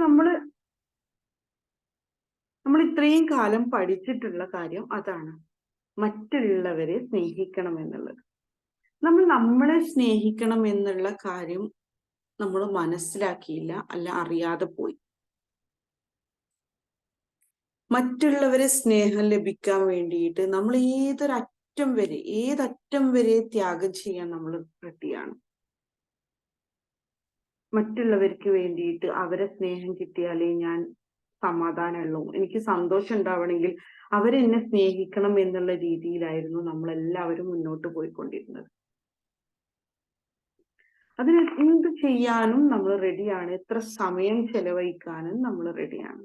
നമ്മള് നമ്മൾ ഇത്രയും കാലം പഠിച്ചിട്ടുള്ള കാര്യം അതാണ്, മറ്റുള്ളവരെ സ്നേഹിക്കണം എന്നുള്ളത്. നമ്മൾ നമ്മളെ സ്നേഹിക്കണം എന്നുള്ള കാര്യം നമ്മൾ മനസ്സിലാക്കിയില്ല, അല്ല അറിയാതെ പോയി. മറ്റുള്ളവരെ സ്നേഹം ലഭിക്കാൻ വേണ്ടിയിട്ട് നമ്മൾ ഏതറ്റം വരെ ത്യാഗം ചെയ്യാൻ നമ്മൾ റെഡിയാണ്. മറ്റുള്ളവർക്ക് വേണ്ടിയിട്ട് അവരെ സ്നേഹം കിട്ടിയാലേ ഞാൻ സമാധാനമുള്ളൂ, എനിക്ക് സന്തോഷം ഉണ്ടാവണമെങ്കിൽ അവരെന്നെ സ്നേഹിക്കണം എന്നുള്ള രീതിയിലായിരുന്നു നമ്മളെല്ലാവരും മുന്നോട്ട് പോയിക്കൊണ്ടിരുന്നത്. അതിന് എന്ത് ചെയ്യാനും നമ്മൾ റെഡിയാണ്, എത്ര സമയം ചെലവഴിക്കാനും നമ്മൾ റെഡിയാണ്.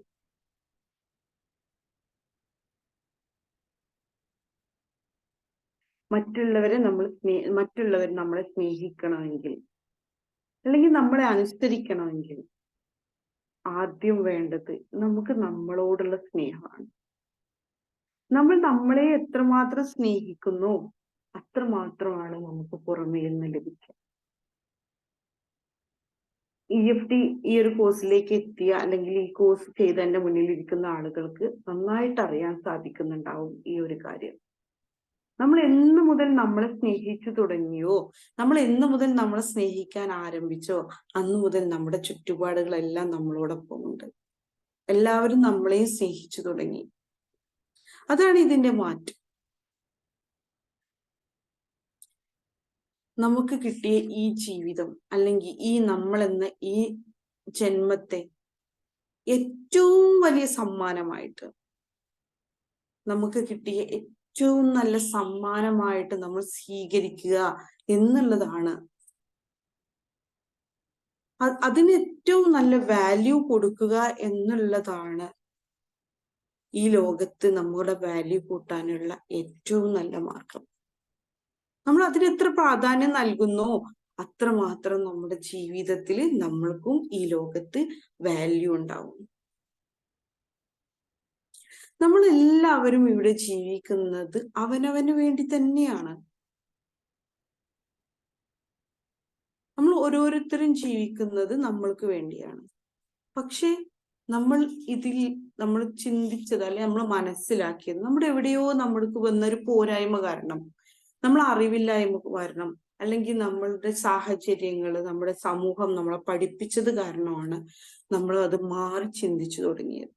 മറ്റുള്ളവർ നമ്മളെ സ്നേഹിക്കണമെങ്കിൽ, അല്ലെങ്കിൽ നമ്മളെ അനുസരിക്കണമെങ്കിൽ ആദ്യം വേണ്ടത് നമുക്ക് നമ്മളോടുള്ള സ്നേഹമാണ്. നമ്മൾ നമ്മളെ എത്രമാത്രം സ്നേഹിക്കുന്നു അത്രമാത്രമാണ് നമുക്ക് പുറമേ നിന്ന് ലഭിക്കുക. EFT ഈ ഒരു കോഴ്സിലേക്ക് എത്തിയ, അല്ലെങ്കിൽ ഈ കോഴ്സ് ചെയ്ത് എന്റെ മുന്നിൽ ഇരിക്കുന്ന ആളുകൾക്ക് നന്നായിട്ട് അറിയാൻ സാധിക്കുന്നുണ്ടാവും ഈ ഒരു കാര്യം. നമ്മൾ എന്ന് മുതൽ നമ്മളെ സ്നേഹിച്ചു തുടങ്ങിയോ, നമ്മൾ എന്ന് മുതൽ നമ്മളെ സ്നേഹിക്കാൻ ആരംഭിച്ചോ, അന്ന് മുതൽ നമ്മുടെ ചുറ്റുപാടുകളെല്ലാം നമ്മളോടൊപ്പം ഉണ്ട്. എല്ലാവരും നമ്മളെയും സ്നേഹിച്ചു തുടങ്ങി. അതാണ് ഇതിന്റെ മാറ്റം. നമുക്ക് കിട്ടിയ ഈ ജീവിതം, അല്ലെങ്കിൽ ഈ നമ്മളെന്ന ഈ ജന്മത്തെ ഏറ്റവും വലിയ സമ്മാനമായിട്ട്, നമുക്ക് കിട്ടിയ ഏറ്റവും നല്ല സമ്മാനമായിട്ട് നമ്മൾ സ്വീകരിക്കുക എന്നുള്ളതാണ്. അതിന് ഏറ്റവും നല്ല വാല്യൂ കൊടുക്കുക എന്നുള്ളതാണ് ഈ ലോകത്ത് നമ്മുടെ വാല്യൂ കൂട്ടാനുള്ള ഏറ്റവും നല്ല മാർഗം. നമ്മൾ അതിന് എത്ര പ്രാധാന്യം നൽകുന്നോ അത്രമാത്രം നമ്മുടെ ജീവിതത്തിൽ നമ്മൾക്കും ഈ ലോകത്ത് വാല്യൂ ഉണ്ടാവും. നമ്മൾ എല്ലാവരും ഇവിടെ ജീവിക്കുന്നത് അവനവന് വേണ്ടി തന്നെയാണ്. നമ്മൾ ഓരോരുത്തരും ജീവിക്കുന്നത് നമ്മൾക്ക് വേണ്ടിയാണ്. പക്ഷെ നമ്മൾ ചിന്തിച്ചത്, അല്ലെ നമ്മൾ മനസ്സിലാക്കിയത്, നമ്മുടെ എവിടെയോ നമ്മൾക്ക് വന്നൊരു പോരായ്മ കാരണം, നമ്മൾ അറിവില്ലായ്മ കാരണം, അല്ലെങ്കിൽ നമ്മളുടെ സാഹചര്യങ്ങൾ, നമ്മുടെ സമൂഹം നമ്മളെ പഠിപ്പിച്ചത് കാരണമാണ് നമ്മൾ അത് മാറി ചിന്തിച്ചു തുടങ്ങിയത്.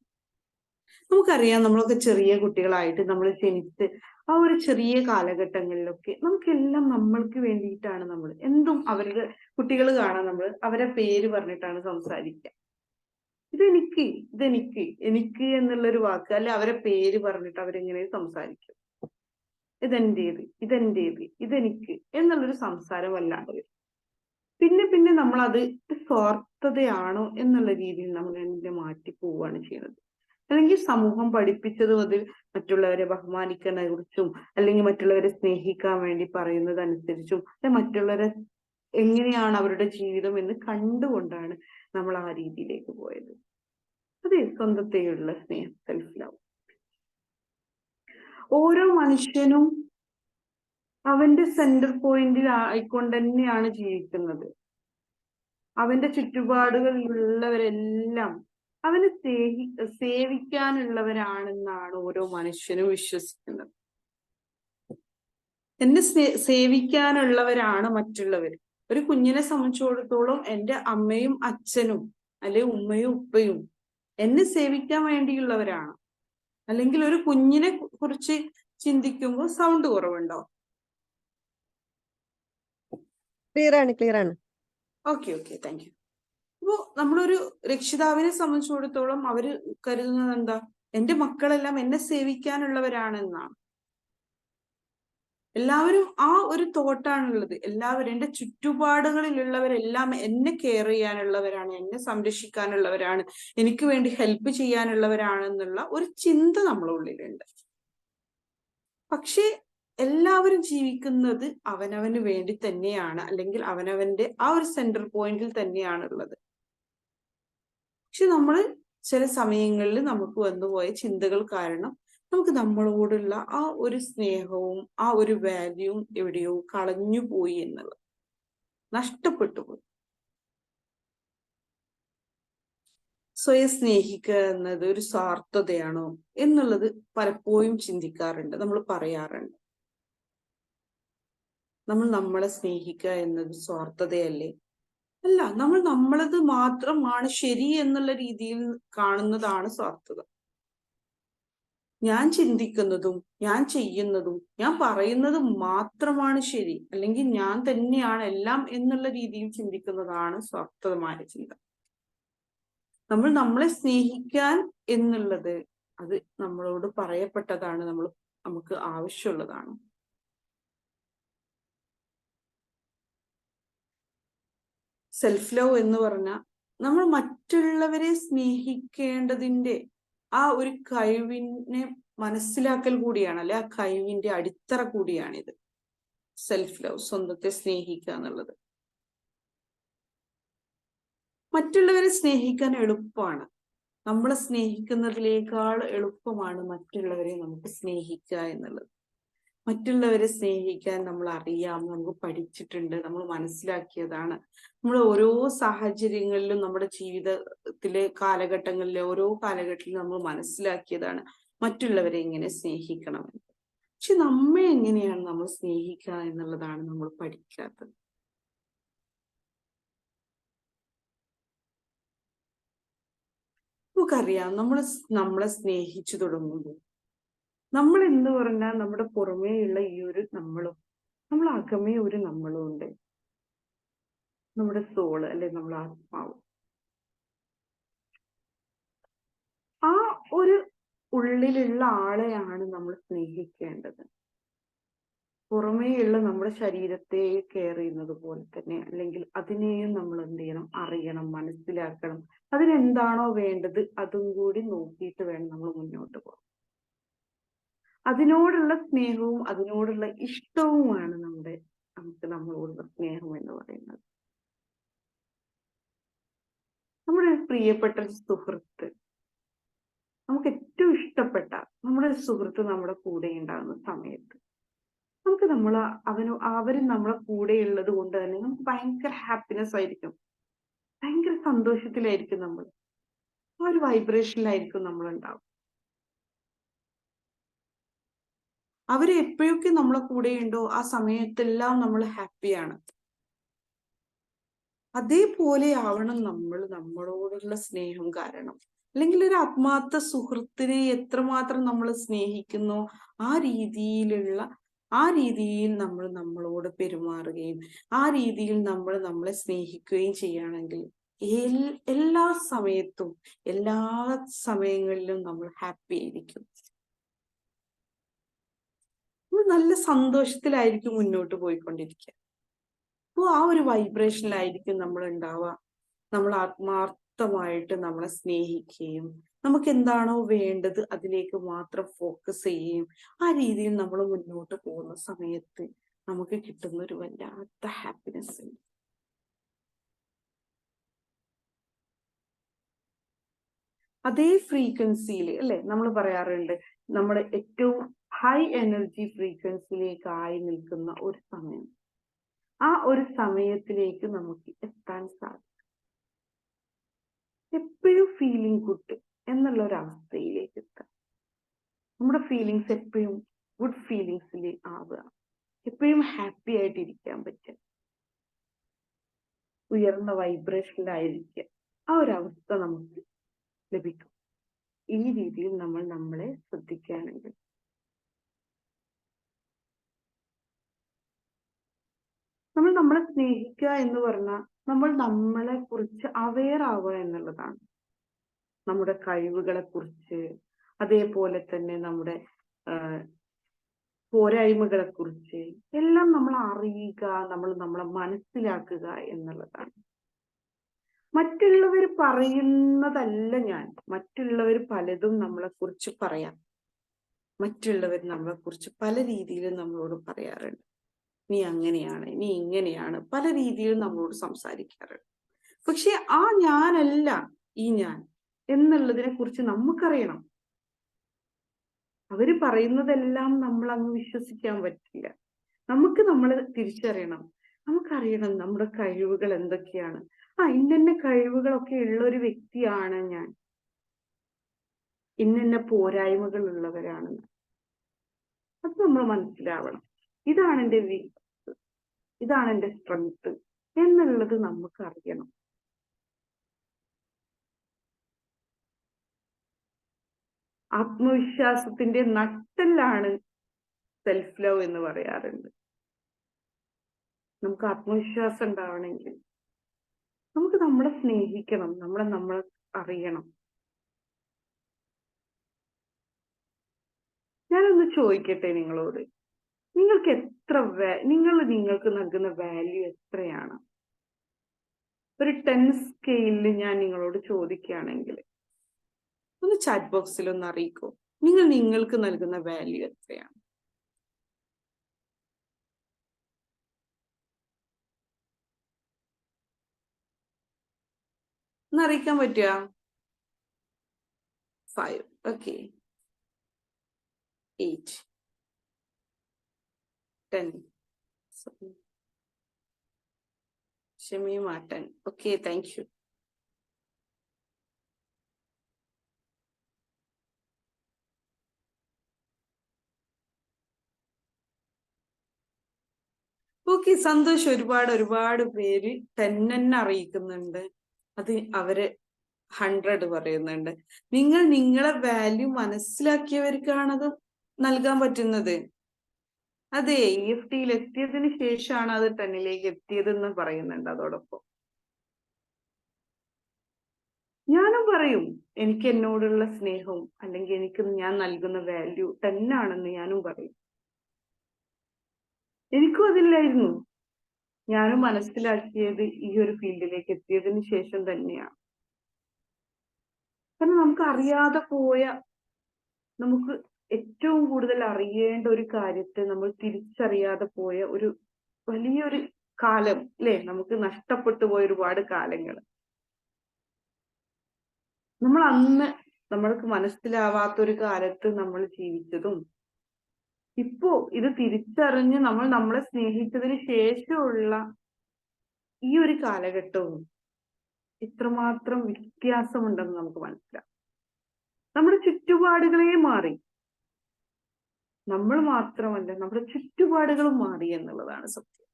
നമുക്കറിയാം, നമ്മളൊക്കെ ചെറിയ കുട്ടികളായിട്ട് നമ്മൾ ജനിച്ച് ആ ഒരു ചെറിയ കാലഘട്ടങ്ങളിലൊക്കെ നമുക്കെല്ലാം നമ്മൾക്ക് വേണ്ടിയിട്ടാണ്. നമ്മൾ എന്തും അവരുടെ കുട്ടികൾ കാണാൻ നമ്മൾ അവരെ പേര് പറഞ്ഞിട്ടാണ് സംസാരിക്കുക. എനിക്ക് എന്നുള്ളൊരു വാക്ക്, അല്ലെ അവരെ പേര് പറഞ്ഞിട്ട് അവരെങ്ങനെ സംസാരിക്കും. ഇതെന്റേത്, ഇതെനിക്ക് എന്നുള്ളൊരു സംസാരം വല്ലാണ്ട് വരും. പിന്നെ നമ്മൾ അത് സ്വാർത്ഥതയാണോ എന്നുള്ള രീതിയിൽ നമ്മൾ എന്നെ മാറ്റി പോവുകയാണ് ചെയ്യുന്നത്. അല്ലെങ്കിൽ സമൂഹം പഠിപ്പിച്ചത് അതിൽ മറ്റുള്ളവരെ ബഹുമാനിക്കുന്നതിനെ കുറിച്ചും, അല്ലെങ്കിൽ മറ്റുള്ളവരെ സ്നേഹിക്കാൻ വേണ്ടി പറയുന്നത് അനുസരിച്ചും, മറ്റുള്ളവരെ എങ്ങനെയാണ് അവരുടെ ജീവിതം എന്ന് കണ്ടുകൊണ്ടാണ് നമ്മൾ ആ രീതിയിലേക്ക് പോയത്. അതെ, സ്വന്തത്തെയുള്ള സ്നേഹം, സെൽഫ് ലവ്. ഓരോ മനുഷ്യനും അവന്റെ സെന്റർ പോയിന്റിൽ ആയിക്കൊണ്ട് തന്നെയാണ് ജീവിക്കുന്നത്. അവന്റെ ചുറ്റുപാടുകളിലുള്ളവരെല്ലാം അവനെ സേവിക്കാനുള്ളവരാണെന്നാണ് ഓരോ മനുഷ്യനും വിശ്വസിക്കുന്നത്. എന്നെ സേവിക്കാനുള്ളവരാണ് മറ്റുള്ളവർ. ഒരു കുഞ്ഞിനെ സംബന്ധിച്ചിടത്തോളം എൻ്റെ അമ്മയും അച്ഛനും, അല്ലെ ഉമ്മയും ഉപ്പയും എന്നെ സേവിക്കാൻ വേണ്ടിയുള്ളവരാണ്. അല്ലെങ്കിൽ ഒരു കുഞ്ഞിനെ കുറിച്ച് ചിന്തിക്കുമ്പോൾ സൗണ്ട് കുറവുണ്ടോ? ക്ലിയർ ആണ്. Okay, thank U. അപ്പോ നമ്മളൊരു രക്ഷിതാവിനെ സംബന്ധിച്ചിടത്തോളം അവര് കരുതുന്നത് എന്താ? എൻ്റെ മക്കളെല്ലാം എന്നെ സേവിക്കാനുള്ളവരാണെന്നാണ്. എല്ലാവരും ആ ഒരു തോട്ടാണുള്ളത്. എല്ലാവരും എൻ്റെ ചുറ്റുപാടുകളിലുള്ളവരെല്ലാം എന്നെ കെയർ ചെയ്യാനുള്ളവരാണ്, എന്നെ സംരക്ഷിക്കാനുള്ളവരാണ്, എനിക്ക് വേണ്ടി ഹെൽപ്പ് ചെയ്യാനുള്ളവരാണെന്നുള്ള ഒരു ചിന്ത നമ്മളെ ഉള്ളിലുണ്ട്. പക്ഷേ എല്ലാവരും ജീവിക്കുന്നത് അവനവന് വേണ്ടി തന്നെയാണ്, അല്ലെങ്കിൽ അവനവന്റെ ആ ഒരു സെന്റർ പോയിന്റിൽ തന്നെയാണ് ഉള്ളത്. പക്ഷെ നമ്മൾ ചില സമയങ്ങളിൽ നമുക്ക് വന്നുപോയ ചിന്തകൾ കാരണം നമുക്ക് നമ്മളോടുള്ള ആ ഒരു സ്നേഹവും ആ ഒരു വാല്യൂവും എവിടെയോ കളഞ്ഞു പോയി എന്നുള്ളത്, നഷ്ടപ്പെട്ടു പോയി. സ്വയം സ്നേഹിക്കുക എന്നത് ഒരു സ്വാർത്ഥതയാണോ എന്നുള്ളത് പലപ്പോഴും ചിന്തിക്കാറുണ്ട്, നമ്മൾ പറയാറുണ്ട്. നമ്മൾ നമ്മളെ സ്നേഹിക്കുക എന്നത് സ്വാർത്ഥതയല്ലേ? അല്ല, നമ്മൾ നമ്മളത് മാത്രമാണ് ശരി എന്നുള്ള രീതിയിൽ കാണുന്നതാണ് സ്വാർത്ഥത. ഞാൻ ചിന്തിക്കുന്നതും ഞാൻ ചെയ്യുന്നതും ഞാൻ പറയുന്നതും മാത്രമാണ് ശരി, അല്ലെങ്കിൽ ഞാൻ തന്നെയാണ് എല്ലാം എന്നുള്ള രീതിയിൽ ചിന്തിക്കുന്നതാണ് സ്വാർത്ഥമായ ചിന്ത. നമ്മൾ നമ്മളെ സ്നേഹിക്കാൻ എന്നുള്ളത് അത് നമ്മളോട് പറയപ്പെട്ടതാണ്, നമുക്ക് ആവശ്യമുള്ളതാണ്. സെൽഫ് ലവ് എന്ന് പറഞ്ഞാൽ നമ്മൾ മറ്റുള്ളവരെ സ്നേഹിക്കേണ്ടതിന്റെ ആ ഒരു കഴിവിനെ മനസ്സിലാക്കൽ കൂടിയാണ്, അല്ലെ ആ കഴിവിന്റെ അടിത്തറ കൂടിയാണിത്. സെൽഫ് ലവ്, സ്വന്തത്തെ സ്നേഹിക്കുക എന്നുള്ളത്. മറ്റുള്ളവരെ സ്നേഹിക്കാൻ എളുപ്പമാണ്, നമ്മളെ സ്നേഹിക്കുന്നതിനേക്കാൾ എളുപ്പമാണ് മറ്റുള്ളവരെ നമുക്ക് സ്നേഹിക്കുക എന്നുള്ളത്. മറ്റുള്ളവരെ സ്നേഹിക്കാൻ നമ്മൾ അറിയാം, നമുക്ക് പഠിച്ചിട്ടുണ്ട്, നമ്മൾ മനസ്സിലാക്കിയതാണ്. നമ്മൾ ഓരോ സാഹചര്യങ്ങളിലും നമ്മുടെ ജീവിതത്തിലെ കാലഘട്ടങ്ങളിലെ ഓരോ കാലഘട്ടത്തിലും നമ്മൾ മനസ്സിലാക്കിയതാണ് മറ്റുള്ളവരെ എങ്ങനെ സ്നേഹിക്കണമെന്ന്. പക്ഷെ നമ്മെ എങ്ങനെയാണ് നമ്മൾ സ്നേഹിക്കുക എന്നുള്ളതാണ് നമ്മൾ പഠിക്കാത്തത്. നമുക്കറിയാം, നമ്മളെ സ്നേഹിച്ചു തുടങ്ങുമ്പോൾ നമ്മൾ എന്ന് പറഞ്ഞാൽ നമ്മുടെ പുറമേയുള്ള ഈ ഒരു നമ്മൾ അകമേ ഒരു നമ്മളും ഉണ്ട്, നമ്മുടെ സോള്, അല്ലെ നമ്മുടെ ആത്മാവ്. ആ ഒരു ഉള്ളിലുള്ള ആളെയാണ് നമ്മൾ സ്നേഹിക്കേണ്ടത്. പുറമേയുള്ള നമ്മുടെ ശരീരത്തെ കെയർ ചെയ്യുന്നത് പോലെ തന്നെ, അല്ലെങ്കിൽ അതിനെയും നമ്മൾ എന്ത് ചെയ്യണം, അറിയണം, മനസ്സിലാക്കണം. അതിനെന്താണോ വേണ്ടത് അതും കൂടി നോക്കിയിട്ട് വേണം നമ്മൾ മുന്നോട്ട് പോകാൻ. അതിനോടുള്ള സ്നേഹവും അതിനോടുള്ള ഇഷ്ടവുമാണ് നമുക്ക് നമ്മളോടുള്ള സ്നേഹം എന്ന് പറയുന്നത്. നമ്മുടെ പ്രിയപ്പെട്ട സുഹൃത്ത്, നമുക്ക് ഏറ്റവും ഇഷ്ടപ്പെട്ട നമ്മുടെ സുഹൃത്ത് നമ്മുടെ കൂടെ ഉണ്ടാകുന്ന സമയത്ത് നമുക്ക് അവര് നമ്മളെ കൂടെ ഉള്ളത് കൊണ്ട് തന്നെ നമുക്ക് ഭയങ്കര ഹാപ്പിനെസ് ആയിരിക്കും, ഭയങ്കര സന്തോഷത്തിലായിരിക്കും, നമ്മൾ ആ ഒരു വൈബ്രേഷനിലായിരിക്കും നമ്മൾ ഉണ്ടാവും. അവര് എപ്പോഴൊക്കെ നമ്മളെ കൂടെ ഉണ്ടോ ആ സമയത്തെല്ലാം നമ്മൾ ഹാപ്പിയാണ്. അതേപോലെ ആവണം നമ്മളോടുള്ള സ്നേഹം. കാരണം അല്ലെങ്കിൽ ഒരു ആത്മാർത്ഥ സുഹൃത്തിനെ എത്രമാത്രം നമ്മൾ സ്നേഹിക്കുന്നോ ആ രീതിയിൽ നമ്മൾ നമ്മളോട് പെരുമാറുകയും ആ രീതിയിൽ നമ്മൾ നമ്മളെ സ്നേഹിക്കുകയും ചെയ്യുകയാണെങ്കിൽ എല്ലാ സമയത്തും എല്ലാ സമയങ്ങളിലും നമ്മൾ ഹാപ്പി ആയിരിക്കും, നല്ല സന്തോഷത്തിലായിരിക്കും മുന്നോട്ട് പോയിക്കൊണ്ടിരിക്കുക. അപ്പോൾ ആ ഒരു വൈബ്രേഷനിലായിരിക്കും നമ്മൾ ഉണ്ടാവുക. നമ്മൾ ആത്മാർത്ഥമായിട്ട് നമ്മളെ സ്നേഹിക്കുകയും നമുക്ക് എന്താണോ വേണ്ടത് അതിലേക്ക് മാത്രം ഫോക്കസ് ചെയ്യുകയും ആ രീതിയിൽ നമ്മൾ മുന്നോട്ട് പോകുന്ന സമയത്ത് നമുക്ക് കിട്ടുന്ന ഒരു വല്ലാത്ത ഹാപ്പിനെസ് ഉണ്ട്. അതേ ഫ്രീക്വൻസിയിൽ അല്ലെ നമ്മൾ പറയാറുണ്ട്, നമ്മുടെ ഏറ്റവും ഹൈ എനർജി ഫ്രീക്വൻസിയിലേക്ക് ആയി നിൽക്കുന്ന ഒരു സമയം, ആ ഒരു സമയത്തിലേക്ക് നമുക്ക് എത്താൻ സാധിക്കും. എപ്പോഴും ഫീലിംഗ് ഗുഡ് എന്നുള്ള ഒരു അവസ്ഥയിലേക്ക് എത്താം. നമ്മുടെ ഫീലിങ്സ് എപ്പോഴും ഗുഡ് ഫീലിങ്സിൽ ആവുക, എപ്പോഴും ഹാപ്പി ആയിട്ടിരിക്കാൻ പറ്റുക, ഉയർന്ന വൈബ്രേഷനിലായിരിക്കുക, ആ ഒരു അവസ്ഥ നമുക്ക് ലഭിക്കും. ഈ രീതിയിൽ നമ്മൾ നമ്മളെ ശ്രദ്ധിക്കുകയാണെങ്കിൽ നമ്മൾ നമ്മളെ സ്നേഹിക്കുക എന്ന് പറഞ്ഞാൽ നമ്മൾ നമ്മളെ കുറിച്ച് അവെയർ ആവുക എന്നുള്ളതാണ്. നമ്മുടെ കഴിവുകളെ കുറിച്ച്, അതേപോലെ തന്നെ നമ്മുടെ പോരായ്മകളെ കുറിച്ച് എല്ലാം നമ്മൾ അറിയുക, നമ്മളെ മനസ്സിലാക്കുക എന്നുള്ളതാണ്. മറ്റുള്ളവർ പറയുന്നതല്ല ഞാൻ, മറ്റുള്ളവർ പലതും നമ്മളെ കുറിച്ച് പറയാം, മറ്റുള്ളവർ നമ്മളെ കുറിച്ച് പല രീതിയിലും നമ്മളോട് പറയാറുണ്ട്. നീ അങ്ങനെയാണ്, നീ ഇങ്ങനെയാണ്, പല രീതിയിൽ നമ്മളോട് സംസാരിക്കാറുണ്ട്. പക്ഷെ ആ ഞാനല്ല ഈ ഞാൻ എന്നുള്ളതിനെ കുറിച്ച് നമുക്കറിയണം. അവര് പറയുന്നതെല്ലാം നമ്മൾ അങ്ങ് വിശ്വസിക്കാൻ പറ്റില്ല. നമുക്ക് നമ്മളെ തിരിച്ചറിയണം, നമുക്കറിയണം നമ്മുടെ കഴിവുകൾ എന്തൊക്കെയാണ്, ഇന്ന കഴിവുകളൊക്കെ ഉള്ള ഒരു വ്യക്തിയാണ് ഞാൻ, ഇന്ന പോരായ്മകൾ ഉള്ളവരാണ്. അത് നമ്മൾ മനസ്സിലാവണം. ഇതാണ് എന്റെ വീക്ക്നെസ്, ഇതാണ് എന്റെ സ്ട്രെങ്ത് എന്നുള്ളത് നമുക്ക് അറിയണം. ആത്മവിശ്വാസത്തിന്റെ നട്ടെല്ലാണ് സെൽഫ് ലവ് എന്ന് പറയാറുണ്ട്. നമുക്ക് ആത്മവിശ്വാസം ഉണ്ടാവണമെങ്കിൽ നമുക്ക് നമ്മളെ സ്നേഹിക്കണം, നമ്മളെ അറിയണം. ഞാനൊന്ന് ചോദിക്കട്ടെ നിങ്ങളോട്, നിങ്ങൾക്ക് നിങ്ങൾക്ക് നൽകുന്ന വാല്യൂ എത്രയാണ്? ഒരു 10 സ്കെയിലിൽ ഞാൻ നിങ്ങളോട് ചോദിക്കുകയാണെങ്കിൽ ഒന്ന് ചാറ്റ് ബോക്സിൽ ഒന്ന് അറിയിക്കോ, നിങ്ങൾക്ക് നൽകുന്ന വാല്യൂ എത്രയാണ്? ഒന്ന് അറിയിക്കാൻ പറ്റുക? 5, okay. 8, 10. Shameema 10. Okay, thank you. Okay, സന്തോഷം. ഒരുപാട് പേര് 10 അറിയിക്കുന്നുണ്ട്. അത് അവര് 100 പറയുന്നുണ്ട്. നിങ്ങളെ വാല്യൂ മനസ്സിലാക്കിയവർക്കാണത് നൽകാൻ പറ്റുന്നത്. അതെ, EFT എത്തിയതിന് ശേഷമാണ് അത് 10ലേക്ക് എത്തിയതെന്ന് പറയുന്നുണ്ട്. അതോടൊപ്പം ഞാനും പറയും, എനിക്ക് എന്നോടുള്ള സ്നേഹവും അല്ലെങ്കിൽ എനിക്ക് ഞാൻ നൽകുന്ന വാല്യൂ 10 ആണെന്ന് ഞാനും പറയും. എനിക്കും അതില്ലായിരുന്നു. ഞാനും മനസ്സിലാക്കിയത് ഈ ഒരു ഫീൽഡിലേക്ക് എത്തിയതിന് ശേഷം തന്നെയാണ്. കാരണം നമുക്ക് അറിയാതെ പോയ, നമുക്ക് ഏറ്റവും കൂടുതൽ അറിയേണ്ട ഒരു കാര്യത്തെ നമ്മൾ തിരിച്ചറിയാതെ പോയ ഒരു വലിയൊരു കാലം, അല്ലെ? നമുക്ക് നഷ്ടപ്പെട്ടു പോയ ഒരുപാട് കാലങ്ങൾ. നമ്മൾ അന്ന് നമ്മൾക്ക് മനസ്സിലാവാത്തൊരു കാലത്ത് നമ്മൾ ജീവിച്ചതും ഇപ്പോ ഇത് തിരിച്ചറിഞ്ഞ് നമ്മളെ സ്നേഹിച്ചതിന് ശേഷമുള്ള ഈ ഒരു കാലഘട്ടവും ഇത്രമാത്രം വ്യത്യാസമുണ്ടെന്ന് നമുക്ക് മനസ്സിലാവും. നമ്മുടെ ചുറ്റുപാടുകളെ മാറി, നമ്മൾ മാത്രമല്ല നമ്മുടെ ചുറ്റുപാടുകളും മാറി എന്നുള്ളതാണ് സത്യം.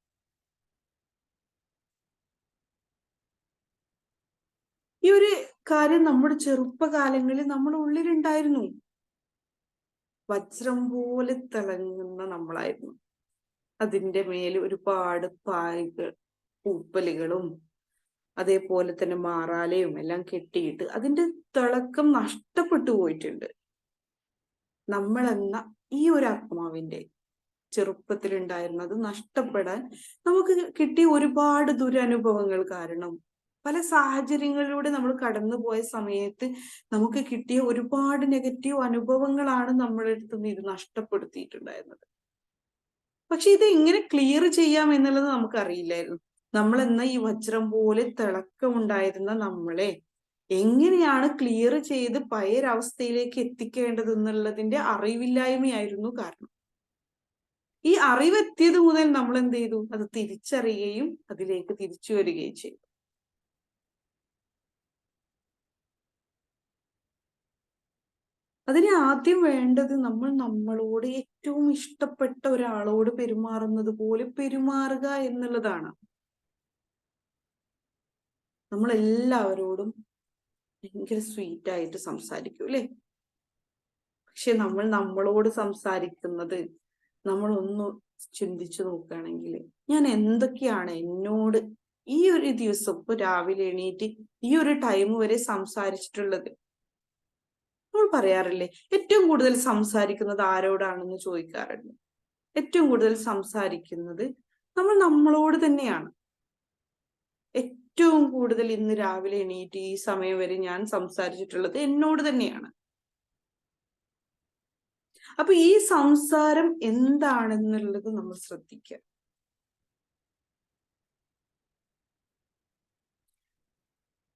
ഈ ഒരു കാര്യം നമ്മുടെ ചെറുപ്പകാലങ്ങളിൽ നമ്മുടെ ഉള്ളിലുണ്ടായിരുന്നു. വജ്രം പോലെ തിളങ്ങുന്ന നമ്മളായിരുന്നു. അതിന്റെ മേൽ ഒരുപാട് പായകൾ, പൂപ്പലുകളും അതേപോലെ തന്നെ മാറാലയും എല്ലാം കെട്ടിയിട്ട് അതിന്റെ തിളക്കം നഷ്ടപ്പെട്ടു പോയിട്ടുണ്ട്. നമ്മളെന്ന ഈ ഒരു ആത്മാവിന്റെ ചെറുപ്പത്തിലുണ്ടായിരുന്നത് നഷ്ടപ്പെടാൻ നമുക്ക് കിട്ടിയ ഒരുപാട് ദുരനുഭവങ്ങൾ കാരണം, പല സാഹചര്യങ്ങളിലൂടെ നമ്മൾ കടന്നുപോയ സമയത്ത് നമുക്ക് കിട്ടിയ ഒരുപാട് നെഗറ്റീവ് അനുഭവങ്ങളാണ് നമ്മുടെ അടുത്ത് നിന്ന് ഇത് നഷ്ടപ്പെടുത്തിയിട്ടുണ്ടായിരുന്നത്. പക്ഷെ ഇത് എങ്ങനെ ക്ലിയർ ചെയ്യാം എന്നുള്ളത് നമുക്കറിയില്ലായിരുന്നു. നമ്മളെന്ന ഈ വജ്രം പോലെ തിളക്കമുണ്ടായിരുന്ന നമ്മളെ എങ്ങനെയാണ് ക്ലിയർ ചെയ്ത് പഴയൊരവസ്ഥയിലേക്ക് എത്തിക്കേണ്ടത് എന്നുള്ളതിന്റെ അറിവില്ലായ്മയായിരുന്നു കാരണം. ഈ അറിവെത്തിയത് മുതൽ നമ്മൾ എന്ത് ചെയ്തു? അത് തിരിച്ചറിയുകയും അതിലേക്ക് തിരിച്ചു വരികയും ചെയ്തു. അതിന് ആദ്യം വേണ്ടത് നമ്മൾ നമ്മളോട് ഏറ്റവും ഇഷ്ടപ്പെട്ട ഒരാളോട് പെരുമാറുന്നത് പോലെ പെരുമാറുക എന്നുള്ളതാണ്. നമ്മൾ എല്ലാവരോടും ഭയങ്കര സ്വീറ്റ് ആയിട്ട് സംസാരിക്കും, അല്ലെ? പക്ഷെ നമ്മൾ നമ്മളോട് സംസാരിക്കുന്നത് നമ്മളൊന്ന് ചിന്തിച്ചു നോക്കുകയാണെങ്കിൽ, ഞാൻ എന്തൊക്കെയാണ് എന്നോട് ഈ ഒരു ദിവസം ഇപ്പൊ രാവിലെ എണീറ്റ് ഈ ഒരു ടൈം വരെ സംസാരിച്ചിട്ടുള്ളത്? നമ്മൾ പറയാറില്ലേ, ഏറ്റവും കൂടുതൽ സംസാരിക്കുന്നത് ആരോടാണെന്ന് ചോദിക്കാറുണ്ട്. ഏറ്റവും കൂടുതൽ സംസാരിക്കുന്നത് നമ്മൾ നമ്മളോട് തന്നെയാണ്. ഏറ്റവും കൂടുതൽ ഇന്ന് രാവിലെ എണീറ്റ് ഈ സമയം വരെ ഞാൻ സംസാരിച്ചിട്ടുള്ളത് എന്നോട് തന്നെയാണ്. അപ്പൊ ഈ സംസാരം എന്താണെന്നുള്ളത് നമ്മൾ ശ്രദ്ധിക്കുക.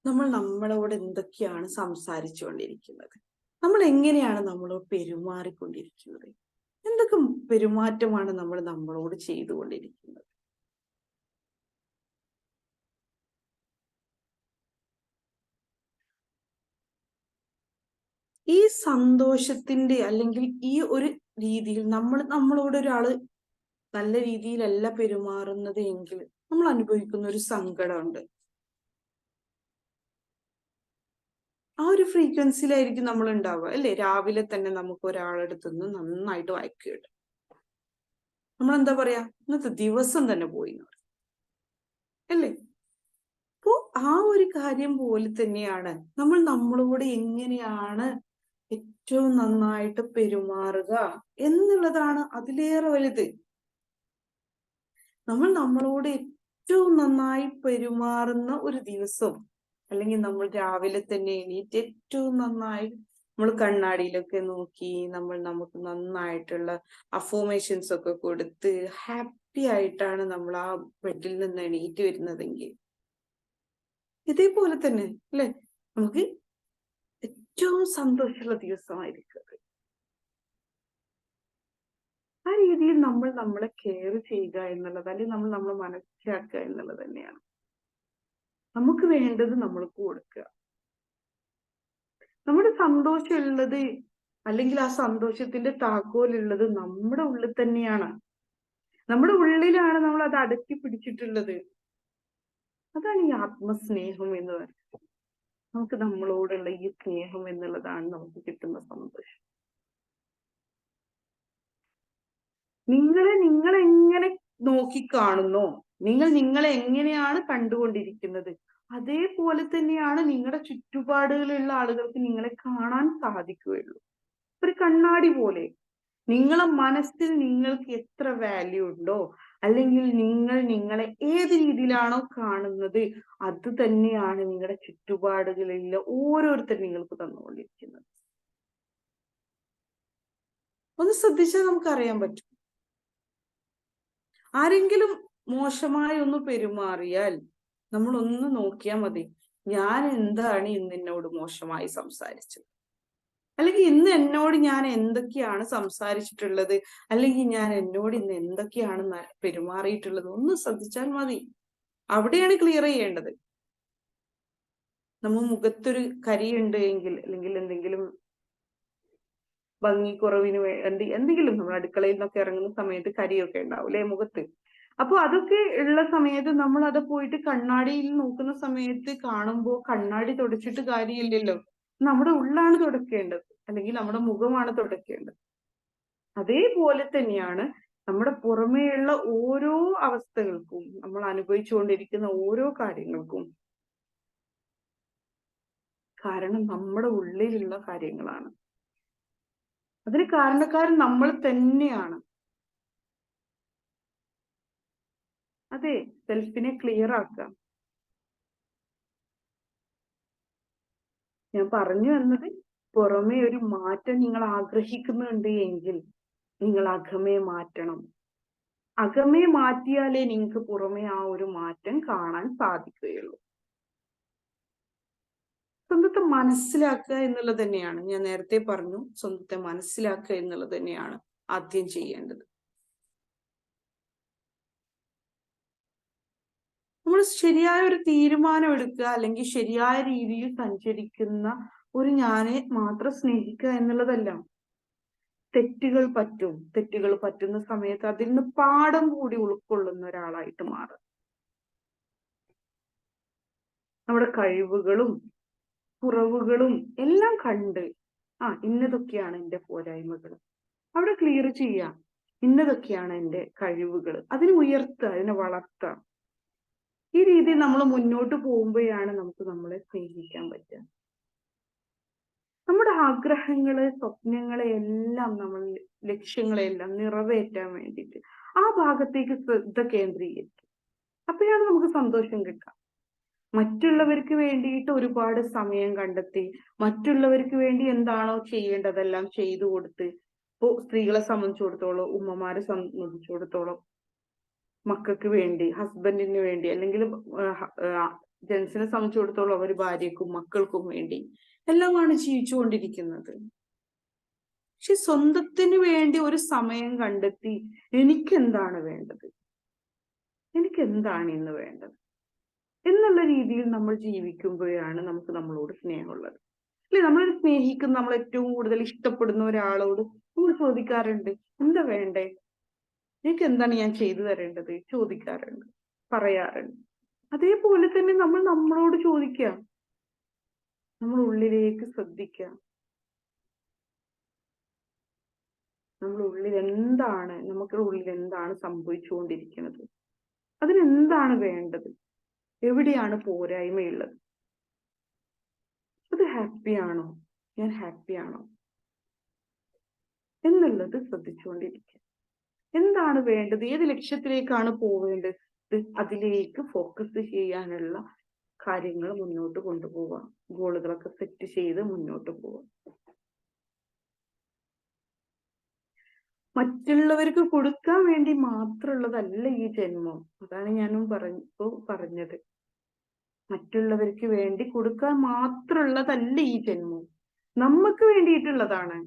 നമ്മൾ നമ്മളോട് എന്തൊക്കെയാണ് സംസാരിച്ചുകൊണ്ടിരിക്കുന്നത്? നമ്മൾ എങ്ങനെയാണ് നമ്മളോട് പെരുമാറിക്കൊണ്ടിരിക്കുന്നത്? എന്തൊക്കെ പെരുമാറ്റമാണ് നമ്മൾ നമ്മളോട് ചെയ്തുകൊണ്ടിരിക്കുന്നത്? ഈ സന്തോഷത്തിന്റെ അല്ലെങ്കിൽ ഈ ഒരു രീതിയിൽ നമ്മളോട് ഒരാള് നല്ല രീതിയിലല്ല പെരുമാറുന്നത് എങ്കിൽ നമ്മൾ അനുഭവിക്കുന്ന ഒരു സങ്കടമുണ്ട്. ആ ഒരു ഫ്രീക്വൻസിയിലായിരിക്കും നമ്മൾ ഉണ്ടാവുക അല്ലെ? രാവിലെ തന്നെ നമുക്ക് ഒരാളെടുത്ത് നിന്ന് നന്നായിട്ട് വായിക്ക് കിട്ടും. നമ്മൾ എന്താ പറയാ, ഇന്നത്തെ ദിവസം തന്നെ പോയി അല്ലേ? അപ്പോ ആ ഒരു കാര്യം പോലെ തന്നെയാണ് നമ്മൾ നമ്മളോട് എങ്ങനെയാണ് ഏറ്റവും നന്നായിട്ട് പെരുമാറുക എന്നുള്ളതാണ് അതിലേറെ വലുത്. നമ്മൾ നമ്മളോട് ഏറ്റവും നന്നായി പെരുമാറുന്ന ഒരു ദിവസം, അല്ലെങ്കിൽ നമ്മൾ രാവിലെ തന്നെ എണീറ്റ് ഏറ്റവും നന്നായി നമ്മൾ കണ്ണാടിയിലൊക്കെ നോക്കി നമുക്ക് നന്നായിട്ടുള്ള അഫോമേഷൻസ് ഒക്കെ കൊടുത്ത് ഹാപ്പി ആയിട്ടാണ് നമ്മൾ ആ ബെഡിൽ നിന്ന് എണീറ്റ് വരുന്നതെങ്കിൽ, ഇതേപോലെ തന്നെ അല്ലെ നമുക്ക് ഏറ്റവും സന്തോഷമുള്ള ദിവസമായിരിക്കും അത്. ആ രീതിയിൽ നമ്മൾ നമ്മളെ കെയർ ചെയ്യുക എന്നുള്ളത്, അല്ലെങ്കിൽ നമ്മൾ നമ്മളെ മനസ്സിലാക്കുക എന്നുള്ളത് തന്നെയാണ്. നമുക്ക് വേണ്ടത് നമ്മൾക്ക് കൊടുക്കുക. നമ്മുടെ സന്തോഷം ഉള്ളത്, അല്ലെങ്കിൽ ആ സന്തോഷത്തിന്റെ താക്കോലുള്ളത് നമ്മുടെ ഉള്ളിൽ തന്നെയാണ്. നമ്മുടെ ഉള്ളിലാണ് നമ്മൾ അത് അടക്കി പിടിച്ചിട്ടുള്ളത്. അതാണ് ഈ ആത്മസ്നേഹം എന്ന് പറയുന്നത്. നമുക്ക് നമ്മളോടുള്ള ഈ സ്നേഹം എന്നുള്ളതാണ് നമുക്ക് കിട്ടുന്ന സന്തോഷം. നിങ്ങൾ എങ്ങനെ നോക്കിക്കാണുന്നോ, നിങ്ങളെ എങ്ങനെയാണ് കണ്ടുകൊണ്ടിരിക്കുന്നത്, അതേപോലെ തന്നെയാണ് നിങ്ങളുടെ ചുറ്റുപാടുകളിലുള്ള ആളുകൾക്ക് നിങ്ങളെ കാണാൻ സാധിക്കുകയുള്ളൂ. ഒരു കണ്ണാടി പോലെ നിങ്ങളെ മനസ്സിൽ നിങ്ങൾക്ക് എത്ര വാല്യൂ ഉണ്ടോ, അല്ലെങ്കിൽ നിങ്ങളെ ഏത് രീതിയിലാണോ കാണുന്നത്, അത് തന്നെയാണ് നിങ്ങളുടെ ചുറ്റുപാടുകളിലുള്ള ഓരോരുത്തരും നിങ്ങൾക്ക് തന്നുകൊണ്ടിരിക്കുന്നത്. ഒന്ന് ശ്രദ്ധിച്ചാൽ നമുക്കറിയാൻ പറ്റും. ആരെങ്കിലും മോശമായി ഒന്ന് പെരുമാറിയാൽ നമ്മൾ ഒന്ന് നോക്കിയാൽ മതി, ഞാൻ എന്താണ് ഇന്ന് എന്നോട് മോശമായി സംസാരിച്ചത്, അല്ലെങ്കിൽ ഇന്ന് എന്നോട് ഞാൻ എന്തൊക്കെയാണ് സംസാരിച്ചിട്ടുള്ളത്, അല്ലെങ്കിൽ ഞാൻ എന്നോട് ഇന്ന് എന്തൊക്കെയാണ് പെരുമാറിയിട്ടുള്ളത്, ഒന്ന് ശ്രദ്ധിച്ചാൽ മതി. അവിടെയാണ് ക്ലിയർ ചെയ്യേണ്ടത്. നമ്മൾ മുഖത്തൊരു കരിയുണ്ട് എങ്കിൽ, അല്ലെങ്കിൽ എന്തെങ്കിലും ഭംഗി കുറവിന് വേണ്ടി എന്തെങ്കിലും, നമ്മൾ അടുക്കളയിൽ നിന്നൊക്കെ ഇറങ്ങുന്ന സമയത്ത് കരിയൊക്കെ ഉണ്ടാവും അല്ലെ മുഖത്ത്. അപ്പൊ അതൊക്കെ ഉള്ള സമയത്ത് നമ്മൾ അത് പോയിട്ട് കണ്ണാടിയിൽ നോക്കുന്ന സമയത്ത് കാണുമ്പോൾ കണ്ണാടി തുടച്ചിട്ട് കാര്യമില്ലല്ലോ, നമ്മുടെ ഉള്ളാണ് തുടക്കേണ്ടത്, അല്ലെങ്കിൽ നമ്മുടെ മുഖമാണ് തുടക്കേണ്ടത്. അതേപോലെ തന്നെയാണ് നമ്മുടെ പുറമേയുള്ള ഓരോ അവസ്ഥകൾക്കും, നമ്മൾ അനുഭവിച്ചുകൊണ്ടിരിക്കുന്ന ഓരോ കാര്യങ്ങൾക്കും കാരണം നമ്മുടെ ഉള്ളിലുള്ള കാര്യങ്ങളാണ്. അതിന് കാരണക്കാരൻ നമ്മൾ തന്നെയാണ്. അതെ, സെൽഫിനെ ക്ലിയർ ആക്കുക. ഞാൻ പറഞ്ഞു വന്നത്, പുറമേ ഒരു മാറ്റം നിങ്ങൾ ആഗ്രഹിക്കുന്നുണ്ട് എങ്കിൽ നിങ്ങൾ അകമേ മാറ്റണം. അകമേ മാറ്റിയാലേ നിങ്ങൾക്ക് പുറമേ ആ ഒരു മാറ്റം കാണാൻ സാധിക്കുകയുള്ളൂ. സ്വന്തത്തെ മനസ്സിലാക്കുക എന്നുള്ളത് തന്നെയാണ്, ഞാൻ നേരത്തെ പറഞ്ഞു, സ്വന്തത്തെ മനസ്സിലാക്കുക എന്നുള്ളത് തന്നെയാണ് ആദ്യം ചെയ്യേണ്ടത്. നമ്മൾ ശരിയായ ഒരു തീരുമാനം എടുക്കുക, അല്ലെങ്കിൽ ശരിയായ രീതിയിൽ സഞ്ചരിക്കുന്ന ഒരു ഞാനെ മാത്രം സ്നേഹിക്കുക എന്നുള്ളതല്ല. തെറ്റുകൾ പറ്റുന്ന സമയത്ത് അതിൽ നിന്ന് പാഠം കൂടി ഉൾക്കൊള്ളുന്ന ഒരാളായിട്ട് മാറുക. നമ്മുടെ കഴിവുകളും കുറവുകളും എല്ലാം കണ്ട്, ഇന്നതൊക്കെയാണ് എൻ്റെ പോരായ്മകൾ, അവിടെ ക്ലിയർ ചെയ്യാം. ഇന്നതൊക്കെയാണ് എൻ്റെ കഴിവുകൾ, അതിനെ ഉയർത്തുക, അതിനെ വളർത്തുക. ഈ രീതിയിൽ നമ്മൾ മുന്നോട്ട് പോകുമ്പോഴാണ് നമുക്ക് നമ്മളെ സ്നേഹിക്കാൻ പറ്റുക. നമ്മുടെ ആഗ്രഹങ്ങള്, സ്വപ്നങ്ങളെ എല്ലാം, നമ്മൾ ലക്ഷ്യങ്ങളെല്ലാം നിറവേറ്റാൻ വേണ്ടിയിട്ട് ആ ഭാഗത്തേക്ക് ശ്രദ്ധ കേന്ദ്രീകരിക്കും. അപ്പോഴാണ് നമുക്ക് സന്തോഷം കിട്ടുക. മറ്റുള്ളവർക്ക് വേണ്ടിയിട്ട് ഒരുപാട് സമയം കണ്ടെത്തി, മറ്റുള്ളവർക്ക് വേണ്ടി എന്താണോ ചെയ്യേണ്ടതെല്ലാം ചെയ്തു കൊടുത്ത്, ഇപ്പോ സ്ത്രീകളെ സംബന്ധിച്ചിടത്തോളം, ഉമ്മമാരെ സംബന്ധിച്ചിടത്തോളം മക്കൾക്ക് വേണ്ടി, ഹസ്ബൻഡിന് വേണ്ടി, അല്ലെങ്കിൽ ജെൻസിനെ സംബന്ധിച്ചിടത്തോളം അവർ ഭാര്യക്കും മക്കൾക്കും വേണ്ടി എല്ലാമാണ് ജീവിച്ചുകൊണ്ടിരിക്കുന്നത്. പക്ഷെ സ്വന്തത്തിന് വേണ്ടി ഒരു സമയം കണ്ടെത്തി, എനിക്കെന്താണ് വേണ്ടത്, എനിക്കെന്താണ് ഇന്ന് വേണ്ടത് എന്നുള്ള രീതിയിൽ നമ്മൾ ജീവിക്കുമ്പോഴാണ് നമുക്ക് നമ്മളോട് സ്നേഹമുള്ളത്. അല്ലെ? നമ്മളെ സ്നേഹിക്കുന്ന, നമ്മൾ ഏറ്റവും കൂടുതൽ ഇഷ്ടപ്പെടുന്ന ഒരാളോട് നമ്മൾ ചോദിക്കാറുണ്ട്, എന്താ വേണ്ടേ, നിനക്ക് എന്താണ് ഞാൻ ചെയ്തു തരേണ്ടത്, ചോദിക്കാറുണ്ട്, പറയാറുണ്ട്. അതേപോലെ തന്നെ നമ്മൾ നമ്മളോട് ചോദിക്കുക, നമ്മൾ ഉള്ളിലേക്ക് ശ്രദ്ധിക്കുക, നമ്മുടെ ഉള്ളിൽ എന്താണ്, നമുക്ക് ഉള്ളിൽ എന്താണ് സംഭവിച്ചുകൊണ്ടിരിക്കുന്നത്, അതിനെന്താണ് വേണ്ടത്, എവിടെയാണ് പോരായ്മയുള്ളത്, അത് ഹാപ്പിയാണോ, ഞാൻ ഹാപ്പിയാണോ എന്നുള്ളത് ശ്രദ്ധിച്ചുകൊണ്ടിരിക്കുക. എന്താണ് വേണ്ടത്, ഏത് ലക്ഷ്യത്തിലേക്കാണ് പോവേണ്ടത്, അതിലേക്ക് ഫോക്കസ് ചെയ്യാനുള്ള കാര്യങ്ങൾ മുന്നോട്ട് കൊണ്ടുപോവാം. ഗോളുകളൊക്കെ സെറ്റ് ചെയ്ത് മുന്നോട്ട് പോവാം. മറ്റുള്ളവർക്ക് കൊടുക്കാൻ വേണ്ടി മാത്രമുള്ളതല്ല ഈ ജന്മം. അതാണ് ഞാനും പറഞ്ഞത്. മറ്റുള്ളവർക്ക് വേണ്ടി കൊടുക്കാൻ മാത്രമുള്ളതല്ല ഈ ജന്മം, നമുക്ക് വേണ്ടിയിട്ടുള്ളതാണ്.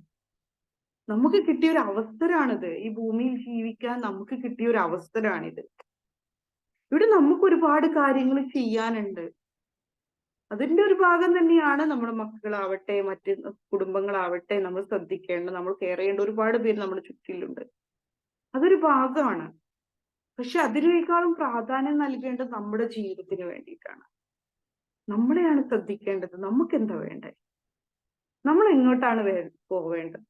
നമുക്ക് കിട്ടിയ ഒരു അവസരമാണിത്. ഈ ഭൂമിയിൽ ജീവിക്കാൻ നമുക്ക് കിട്ടിയ ഒരു അവസരമാണിത്. ഇവിടെ നമുക്ക് ഒരുപാട് കാര്യങ്ങൾ ചെയ്യാനുണ്ട്. അതിന്റെ ഒരു ഭാഗം തന്നെയാണ് നമ്മുടെ മക്കളാവട്ടെ, മറ്റ് കുടുംബങ്ങളാവട്ടെ, നമ്മൾ ശ്രദ്ധിക്കേണ്ട, നമ്മൾ കെയർ ചെയ്യേണ്ട ഒരുപാട് പേര് നമ്മുടെ ചുറ്റിലുണ്ട്. അതൊരു ഭാഗമാണ്. പക്ഷെ അതിനേക്കാളും പ്രാധാന്യം നൽകേണ്ടത് നമ്മുടെ ജീവിതത്തിന് വേണ്ടിയിട്ടാണ്. നമ്മളെയാണ് ശ്രദ്ധിക്കേണ്ടത്. നമുക്ക് എന്താ വേണ്ടേ, നമ്മൾ എങ്ങോട്ടാണ് പോവേണ്ടത്.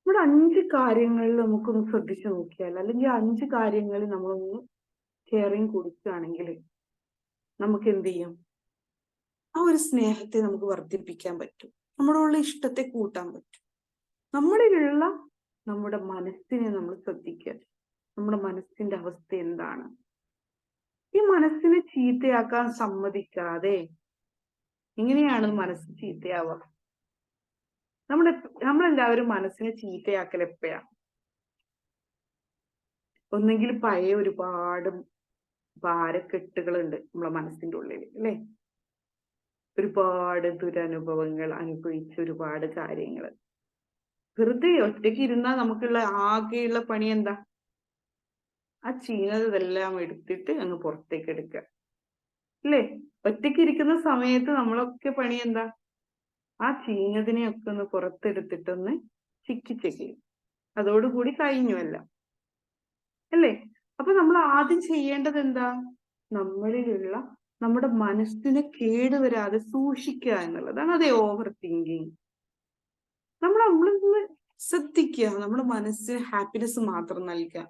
ഇവിടെ 5 കാര്യങ്ങളിൽ നമുക്കൊന്ന് ശ്രദ്ധിച്ചു നോക്കിയാൽ, അല്ലെങ്കിൽ 5 കാര്യങ്ങളിൽ നമ്മളൊന്ന് കെയറിങ് കൊടുക്കുകയാണെങ്കിൽ നമുക്ക് എന്ത് ചെയ്യും, ആ ഒരു സ്നേഹത്തെ നമുക്ക് വർദ്ധിപ്പിക്കാൻ പറ്റും. നമ്മളോടുള്ള ഇഷ്ടത്തെ കൂട്ടാൻ പറ്റും. നമ്മളിലുള്ള നമ്മുടെ മനസ്സിനെ നമ്മൾ ശ്രദ്ധിക്കുക. നമ്മുടെ മനസ്സിന്റെ അവസ്ഥ എന്താണ്? ഈ മനസ്സിനെ ചീത്തയാക്കാൻ സമ്മതിക്കാതെ, എങ്ങനെയാണ് മനസ്സ് ചീത്തയാവുക? നമ്മളെല്ലാവരും മനസ്സിനെ ചീത്തയാക്കൽ എപ്പോഴാ? ഒന്നെങ്കിൽ പഴയ ഒരുപാട് ഭാരക്കെട്ടുകളുണ്ട് നമ്മളെ മനസ്സിന്റെ ഉള്ളിൽ, അല്ലെ? ഒരുപാട് ദുരനുഭവങ്ങൾ അനുഭവിച്ച ഒരുപാട് കാര്യങ്ങൾ. വെറുതെ ഒറ്റയ്ക്ക് ഇരുന്നാൽ നമുക്കുള്ള ആകെയുള്ള പണി എന്താ? ആ ചീനതെല്ലാം എടുത്തിട്ട് അങ്ങ് പുറത്തേക്ക് എടുക്കുക, അല്ലേ? ഒറ്റയ്ക്ക് ഇരിക്കുന്ന സമയത്ത് നമ്മളൊക്കെ പണി എന്താ? ആ ചീഞ്ഞതിനെയൊക്കെ ഒന്ന് പുറത്തെടുത്തിട്ടൊന്ന് ചിക്കി. അതോടുകൂടി കഴിഞ്ഞുവല്ല, അല്ലേ? അപ്പൊ നമ്മൾ ആദ്യം ചെയ്യേണ്ടത് എന്താ? നമ്മളിലുള്ള നമ്മുടെ മനസ്സിനെ കേടുവരാതെ സൂക്ഷിക്കുക എന്നുള്ളതാണ്. അതേ ഓവർ തിങ്കിങ്. നമ്മളൊന്ന് ശ്രദ്ധിക്കുക, നമ്മുടെ മനസ്സിന് ഹാപ്പിനെസ് മാത്രം നൽകുക.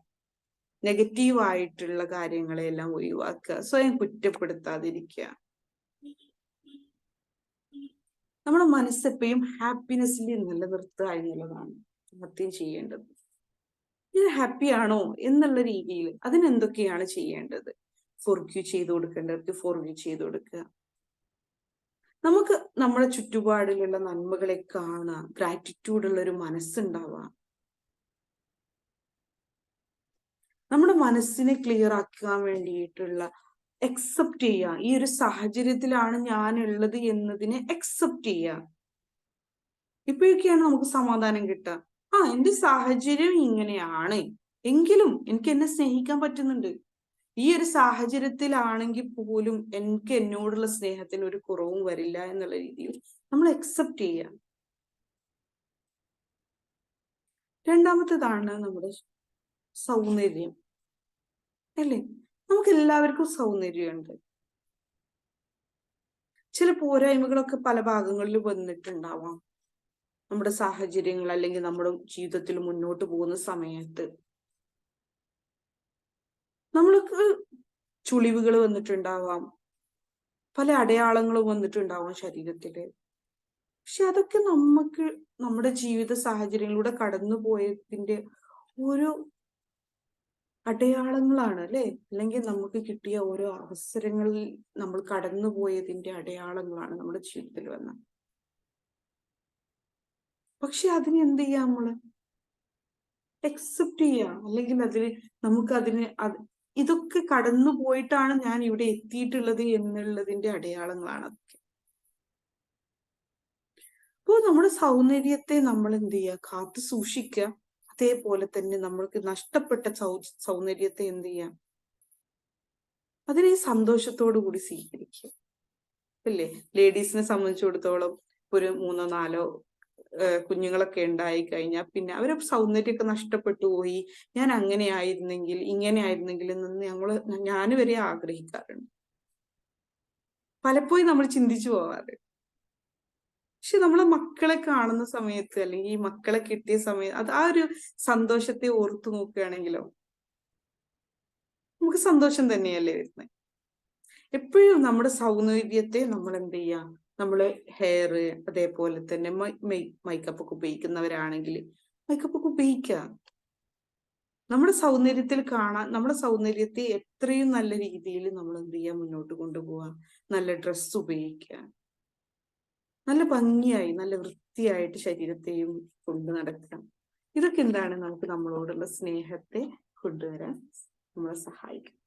നെഗറ്റീവ് ആയിട്ടുള്ള കാര്യങ്ങളെല്ലാം ഒഴിവാക്കുക, സ്വയം കുറ്റപ്പെടുത്താതിരിക്കുക. നമ്മുടെ മനസ്സെപ്പോഴും ഹാപ്പിനെസ്സിൽ നിലനിർത്തുക എന്നുള്ളതാണ് ആദ്യം ചെയ്യേണ്ടത്. ഞാൻ ഹാപ്പിയാണോ എന്നുള്ള രീതിയിൽ അതിനെന്തൊക്കെയാണ് ചെയ്യേണ്ടത്? ഫോർഗീവ് ചെയ്തു കൊടുക്കേണ്ടവർക്ക് ഫോർഗീവ് ചെയ്തു കൊടുക്കുക. നമുക്ക് നമ്മുടെ ചുറ്റുപാടിലുള്ള നന്മകളെ കാണുക, ഗ്രാറ്റിറ്റ്യൂഡ് ഉള്ള ഒരു മനസ്സുണ്ടാവുക. നമ്മുടെ മനസ്സിനെ ക്ലിയർ ആക്കാൻ വേണ്ടിയിട്ടുള്ള അക്സെപ്റ്റ് ചെയ്യുക. ഈ ഒരു സാഹചര്യത്തിലാണ് ഞാൻ ഉള്ളത് എന്നതിനെ അക്സെപ്റ്റ് ചെയ്യുക. ഇപ്പോഴൊക്കെയാണ് നമുക്ക് സമാധാനം കിട്ടുക. എന്റെ സാഹചര്യം ഇങ്ങനെയാണ്, എങ്കിലും എനിക്ക് എന്നെ സ്നേഹിക്കാൻ പറ്റുന്നുണ്ട്. ഈ ഒരു സാഹചര്യത്തിലാണെങ്കിൽ പോലും എനിക്ക് എന്നോടുള്ള സ്നേഹത്തിന് ഒരു കുറവും വരില്ല എന്നുള്ള രീതിയിൽ നമ്മൾ അക്സെപ്റ്റ് ചെയ്യുക. രണ്ടാമത്തേതാണ് നമ്മുടെ സൗന്ദര്യം, അല്ലേ? നമുക്ക് എല്ലാവർക്കും സൗന്ദര്യമുണ്ട്. ചില പോരായ്മകളൊക്കെ പല ഭാഗങ്ങളിൽ വന്നിട്ടുണ്ടാവാം. നമ്മുടെ സാഹചര്യങ്ങൾ അല്ലെങ്കിൽ നമ്മുടെ ജീവിതത്തിൽ മുന്നോട്ട് പോകുന്ന സമയത്ത് നമ്മൾക്ക് ചുളിവുകൾ വന്നിട്ടുണ്ടാവാം, പല അടയാളങ്ങളും വന്നിട്ടുണ്ടാവാം ശരീരത്തില്. പക്ഷെ അതൊക്കെ നമുക്ക് നമ്മുടെ ജീവിത സാഹചര്യങ്ങളിലൂടെ കടന്നു പോയതിന്റെ ഓരോ അടയാളങ്ങളാണ്, അല്ലെ? അല്ലെങ്കിൽ നമുക്ക് കിട്ടിയ ഓരോ അവസരങ്ങളിൽ നമ്മൾ കടന്നു പോയതിന്റെ അടയാളങ്ങളാണ് നമ്മുടെ ജീവിതത്തിൽ വന്ന. പക്ഷെ അതിന് എന്ത് ചെയ്യാം? നമ്മള് അക്സെപ്റ്റ് ചെയ്യാം, അല്ലെങ്കിൽ അതിന് ഇതൊക്കെ കടന്നു പോയിട്ടാണ് ഞാൻ ഇവിടെ എത്തിയിട്ടുള്ളത് എന്നുള്ളതിന്റെ അടയാളങ്ങളാണ് അതൊക്കെ. അപ്പോൾ നമ്മുടെ സൗന്ദര്യത്തെ നമ്മൾ എന്ത് ചെയ്യുക? കാത്തു സൂക്ഷിക്കുക. അതേപോലെ തന്നെ നമ്മൾക്ക് നഷ്ടപ്പെട്ട സൗന്ദര്യത്തെ എന്ത് ചെയ്യാം, അതിനെ സന്തോഷത്തോടു കൂടി സ്വീകരിക്കുക. അല്ലേ? ലേഡീസിനെ സംബന്ധിച്ചിടത്തോളം ഒരു 3 4 കുഞ്ഞുങ്ങളൊക്കെ ഉണ്ടായി കഴിഞ്ഞാൽ പിന്നെ അവരെ സൗന്ദര്യമൊക്കെ നഷ്ടപ്പെട്ടു പോയി, ഞാൻ അങ്ങനെ ആയിരുന്നെങ്കിൽ ഇങ്ങനെ ആയിരുന്നെങ്കിൽ എന്ന് ഞാൻ വരെ ആഗ്രഹിക്കാറുണ്ട്. പലപ്പോഴും നമ്മൾ ചിന്തിച്ചു പോവാറ്. പക്ഷെ നമ്മളെ മക്കളെ കാണുന്ന സമയത്ത് അല്ലെങ്കിൽ ഈ മക്കളെ കിട്ടിയ സമയത്ത് അത് ആ ഒരു സന്തോഷത്തെ ഓർത്തു നോക്കുകയാണെങ്കിലോ നമുക്ക് സന്തോഷം തന്നെയല്ലേ വരുന്നത്. എപ്പോഴും നമ്മുടെ സൗന്ദര്യത്തെ നമ്മൾ എന്ത് ചെയ്യാം, നമ്മള് ഹെയർ അതേപോലെ തന്നെ മേക്കപ്പ് ഒക്കെ ഉപയോഗിക്കുന്നവരാണെങ്കിൽ മേക്കപ്പ് ഒക്കെ ഉപയോഗിക്കാം. നമ്മുടെ സൗന്ദര്യത്തിൽ കാണാൻ, നമ്മുടെ സൗന്ദര്യത്തെ എത്രയും നല്ല രീതിയിൽ നമ്മൾ എന്ത് ചെയ്യാൻ മുന്നോട്ട് കൊണ്ടുപോവാം, നല്ല ഡ്രസ്സ് ഉപയോഗിക്കുക, നല്ല ഭംഗിയായി നല്ല വൃത്തിയായിട്ട് ശരീരത്തെയും കൊണ്ടു നടക്കാം. ഇതൊക്കെ എന്താണ്, നമുക്ക് നമ്മളോടുള്ള സ്നേഹത്തെ കൊണ്ടുവരാൻ നമ്മളെ സഹായിക്കും.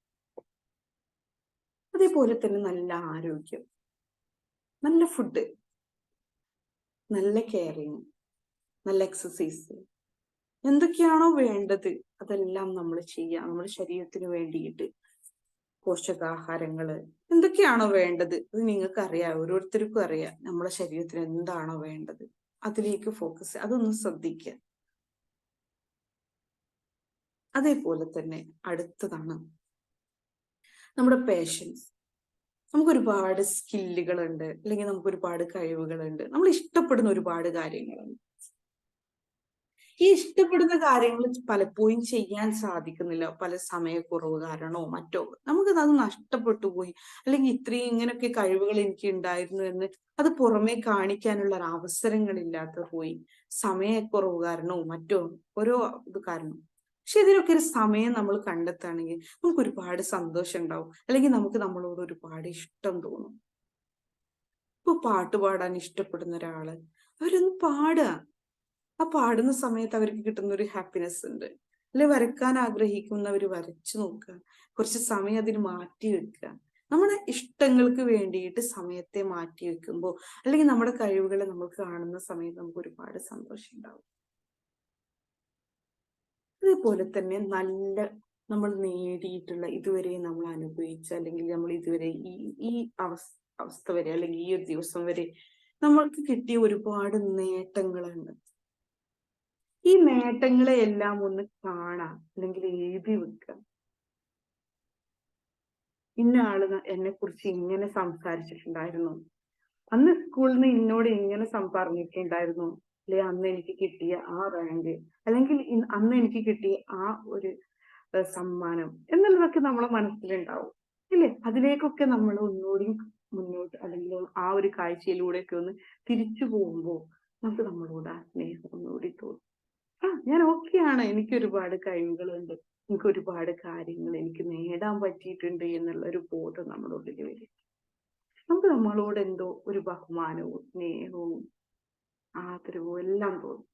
അതേപോലെ തന്നെ നല്ല ആരോഗ്യം, നല്ല ഫുഡ്, നല്ല കെയറിങ്, നല്ല എക്സസൈസ്, എന്തൊക്കെയാണോ വേണ്ടത് അതെല്ലാം നമ്മൾ ചെയ്യുക. നമ്മുടെ ശരീരത്തിന് വേണ്ടിയിട്ട് പോഷകാഹാരങ്ങള് എന്തൊക്കെയാണോ വേണ്ടത് അത് നിങ്ങൾക്ക് അറിയാം, ഓരോരുത്തർക്കും അറിയാം നമ്മുടെ ശരീരത്തിന് എന്താണോ വേണ്ടത്, അതിലേക്ക് ഫോക്കസ്, അതൊന്ന് ശ്രദ്ധിക്കുക. അതേപോലെ തന്നെ അടുത്തതാണ് നമ്മുടെ പേഷ്യൻസ്. നമുക്ക് ഒരുപാട് സ്കില്ലുകളുണ്ട്, അല്ലെങ്കിൽ നമുക്ക് ഒരുപാട് കഴിവുകളുണ്ട്, നമ്മൾ ഇഷ്ടപ്പെടുന്ന ഒരുപാട് കാര്യങ്ങളുണ്ട്. ഈ ഇഷ്ടപ്പെടുന്ന കാര്യങ്ങൾ പലപ്പോഴും ചെയ്യാൻ സാധിക്കുന്നില്ല, പല സമയക്കുറവ് കാരണമോ മറ്റോ നമുക്കത് നഷ്ടപ്പെട്ടു പോയി. അല്ലെങ്കിൽ ഇത്രയും ഇങ്ങനെയൊക്കെ കഴിവുകൾ എനിക്ക് ഉണ്ടായിരുന്നു എന്ന് അത് പുറമേ കാണിക്കാനുള്ള ഒരു അവസരങ്ങളില്ലാതെ പോയി, സമയക്കുറവ് കാരണമോ മറ്റോ ഓരോ ഇത് കാരണം. പക്ഷെ ഇതിനൊക്കെ ഒരു സമയം നമ്മൾ കണ്ടെത്തുകയാണെങ്കിൽ നമുക്ക് ഒരുപാട് സന്തോഷം ഉണ്ടാവും, അല്ലെങ്കിൽ നമുക്ക് നമ്മളോട് ഒരുപാട് ഇഷ്ടം തോന്നും. ഇപ്പൊ പാട്ട് പാടാൻ ഇഷ്ടപ്പെടുന്ന ഒരാള് അവരൊന്ന് പാടുക, ആ പാടുന്ന സമയത്ത് അവർക്ക് കിട്ടുന്ന ഒരു ഹാപ്പിനെസ് ഉണ്ട്. അല്ലെ, വരക്കാൻ ആഗ്രഹിക്കുന്നവർ വരച്ചു നോക്കുക, കുറച്ച് സമയം അതിന് മാറ്റി വെക്കുക. നമ്മുടെ ഇഷ്ടങ്ങൾക്ക് വേണ്ടിയിട്ട് സമയത്തെ മാറ്റി വെക്കുമ്പോൾ, അല്ലെങ്കിൽ നമ്മുടെ കഴിവുകളെ നമ്മൾ കാണുന്ന സമയത്ത് നമുക്ക് ഒരുപാട് സന്തോഷം ഉണ്ടാവും. അതേപോലെ തന്നെ നല്ല നമ്മൾ നേടിയിട്ടുള്ള, ഇതുവരെ നമ്മൾ അനുഭവിച്ച, അല്ലെങ്കിൽ നമ്മൾ ഇതുവരെ ഈ അവസ്ഥ വരെ, അല്ലെങ്കിൽ ഈ ഒരു ദിവസം വരെ നമ്മൾക്ക് കിട്ടിയ ഒരുപാട് നേട്ടങ്ങളുണ്ട്. ഈ നേട്ടങ്ങളെ എല്ലാം ഒന്ന് കാണാം, അല്ലെങ്കിൽ എഴുതി വെക്കുക. ഇന്ന ആള് എന്നെ കുറിച്ച് ഇങ്ങനെ സംസാരിച്ചിട്ടുണ്ടായിരുന്നു, അന്ന് സ്കൂളിൽ നിന്ന് എന്നോട് ഇങ്ങനെ പറഞ്ഞിട്ടുണ്ടായിരുന്നു, അല്ലെ അന്ന് എനിക്ക് കിട്ടിയ ആ റാങ്ക്, അല്ലെങ്കിൽ അന്ന് എനിക്ക് കിട്ടിയ ആ ഒരു സമ്മാനം എന്നുള്ളതൊക്കെ നമ്മളെ മനസ്സിലുണ്ടാവും. ഇല്ലേ? അതിലേക്കൊക്കെ നമ്മൾ ഒന്നുകൂടി മുന്നോട്ട്, അല്ലെങ്കിൽ ആ ഒരു കാഴ്ചയിലൂടെയൊക്കെ ഒന്ന് തിരിച്ചു പോകുമ്പോൾ നമുക്ക് നമ്മളോട് ആ സ്നേഹം ഒന്നുകൂടി തോന്നും. ഞാൻ ഓക്കെയാണ്, എനിക്ക് ഒരുപാട് കഴിവുകളുണ്ട്, എനിക്ക് ഒരുപാട് കാര്യങ്ങൾ എനിക്ക് നേടാൻ പറ്റിയിട്ടുണ്ട് എന്നുള്ള ഒരു ബോധം നമ്മുടെ ഉള്ളിൽ വരും. നമുക്ക് നമ്മളോട് എന്തോ ഒരു ബഹുമാനവും സ്നേഹവും ആദരവും എല്ലാം തോന്നും.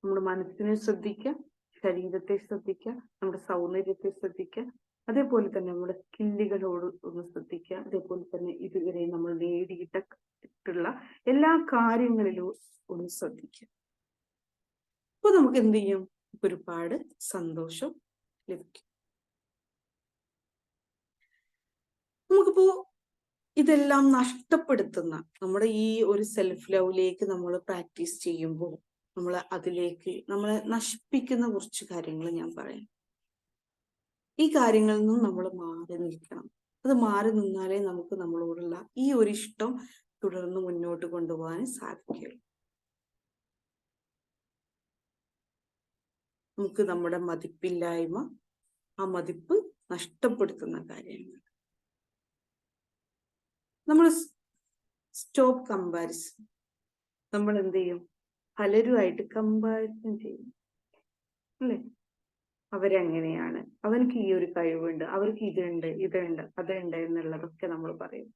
നമ്മുടെ മനസ്സിനെ ശ്രദ്ധിക്കുക, ശരീരത്തെ ശ്രദ്ധിക്കുക, നമ്മുടെ സൗന്ദര്യത്തെ ശ്രദ്ധിക്കുക, അതേപോലെ തന്നെ നമ്മുടെ സ്കില്ലുകളോട് ഒന്ന് ശ്രദ്ധിക്കുക. അതേപോലെ തന്നെ ഇതുവരെ നമ്മൾ നേടിയിട്ടുള്ള എല്ലാ കാര്യങ്ങളിലും ഒന്ന് ശ്രദ്ധിക്കുക. അപ്പൊ നമുക്ക് എന്ത് ചെയ്യും, ഒരുപാട് സന്തോഷം ലഭിക്കും. നമുക്കിപ്പോ ഇതെല്ലാം നഷ്ടപ്പെടുത്തുന്ന നമ്മുടെ ഈ ഒരു സെൽഫ് ലവിലേക്ക് നമ്മൾ പ്രാക്ടീസ് ചെയ്യുമ്പോൾ നമ്മൾ അതിലേക്ക് നമ്മളെ നശിപ്പിക്കുന്ന കുറച്ച് കാര്യങ്ങൾ ഞാൻ പറയാം. ഈ കാര്യങ്ങളിൽ നിന്നും നമ്മൾ മാറി നിൽക്കണം. അത് മാറി നിന്നാലേ നമുക്ക് നമ്മളോടുള്ള ഈ ഒരു ഇഷ്ടം തുടർന്ന് മുന്നോട്ട് കൊണ്ടുപോകാൻ സാധിക്കുള്ളൂ. നമുക്ക് നമ്മുടെ മതിപ്പില്ലായ്മ, ആ മതിപ്പ് നഷ്ടപ്പെടുത്തുന്ന കാര്യങ്ങൾ. നമ്മൾ സ്റ്റോപ്പ് കമ്പാരിസൺ. നമ്മൾ എന്ത് ചെയ്യും, പലരുമായിട്ട് കമ്പാരിസൺ ചെയ്യും, അല്ലേ? അവരെങ്ങനെയാണ്, അവർക്ക് ഈ ഒരു കഴിവുണ്ട്, അവർക്ക് ഇതുണ്ട് അതുണ്ട് എന്നുള്ളതൊക്കെ നമ്മൾ പറയും.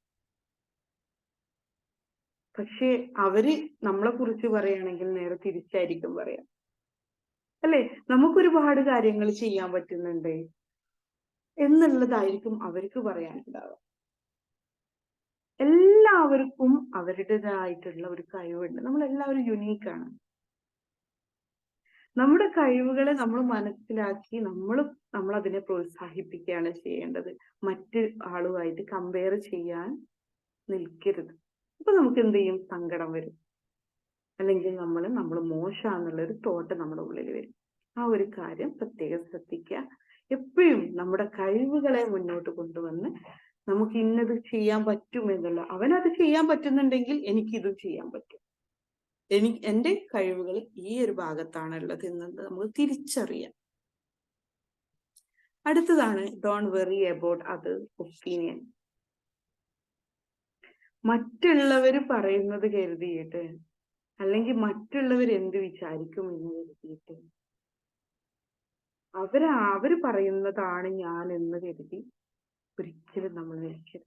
പക്ഷെ അവര് നമ്മളെ കുറിച്ച് പറയുകയാണെങ്കിൽ നേരെ തിരിച്ചായിരിക്കും പറയാം, അല്ലെ? നമുക്കൊരുപാട് കാര്യങ്ങൾ ചെയ്യാൻ പറ്റുന്നുണ്ട് എന്നുള്ളതായിരിക്കും അവർക്ക് പറയാനുണ്ടാവുക. എല്ലാവർക്കും അവരുടേതായിട്ടുള്ള ഒരു കഴിവുണ്ട്. നമ്മളെല്ലാവരും യുണീക്കാണ്. നമ്മുടെ കഴിവുകളെ നമ്മൾ മനസ്സിലാക്കി നമ്മൾ അതിനെ പ്രോത്സാഹിപ്പിക്കുകയാണ് ചെയ്യേണ്ടത്. മറ്റ് ആളുമായിട്ട് കമ്പയർ ചെയ്യാൻ നിൽക്കരുത്. അപ്പൊ നമുക്ക് എന്ത് ചെയ്യും? സങ്കടം വരും. അല്ലെങ്കിൽ നമ്മൾ മോശമാണെന്നുള്ളൊരു തോട്ട് നമ്മുടെ ഉള്ളിൽ വരും. ആ ഒരു കാര്യം പ്രത്യേകം ശ്രദ്ധിക്കുക. എപ്പോഴും നമ്മുടെ കഴിവുകളെ മുന്നോട്ട് കൊണ്ടുവന്ന് നമുക്ക് ഇന്നത് ചെയ്യാൻ പറ്റും എന്നുള്ള, അവനത് ചെയ്യാൻ പറ്റുന്നുണ്ടെങ്കിൽ എനിക്കിതും ചെയ്യാൻ പറ്റും. എന്റെ കഴിവുകൾ ഈ ഒരു ഭാഗത്താണുള്ളത് എന്നത് നമുക്ക് തിരിച്ചറിയാം. അടുത്തതാണ് don't worry about others opinion. മറ്റുള്ളവർ പറയുന്നത് കരുതിയിട്ട്, അല്ലെങ്കിൽ മറ്റുള്ളവർ എന്ത് വിചാരിക്കും എന്ന് കരുതിയിട്ട്, അവര് പറയുന്നതാണ് ഞാൻ എന്ന് കരുതി ഒരിക്കലും നമ്മൾ നിൽക്കരുത്.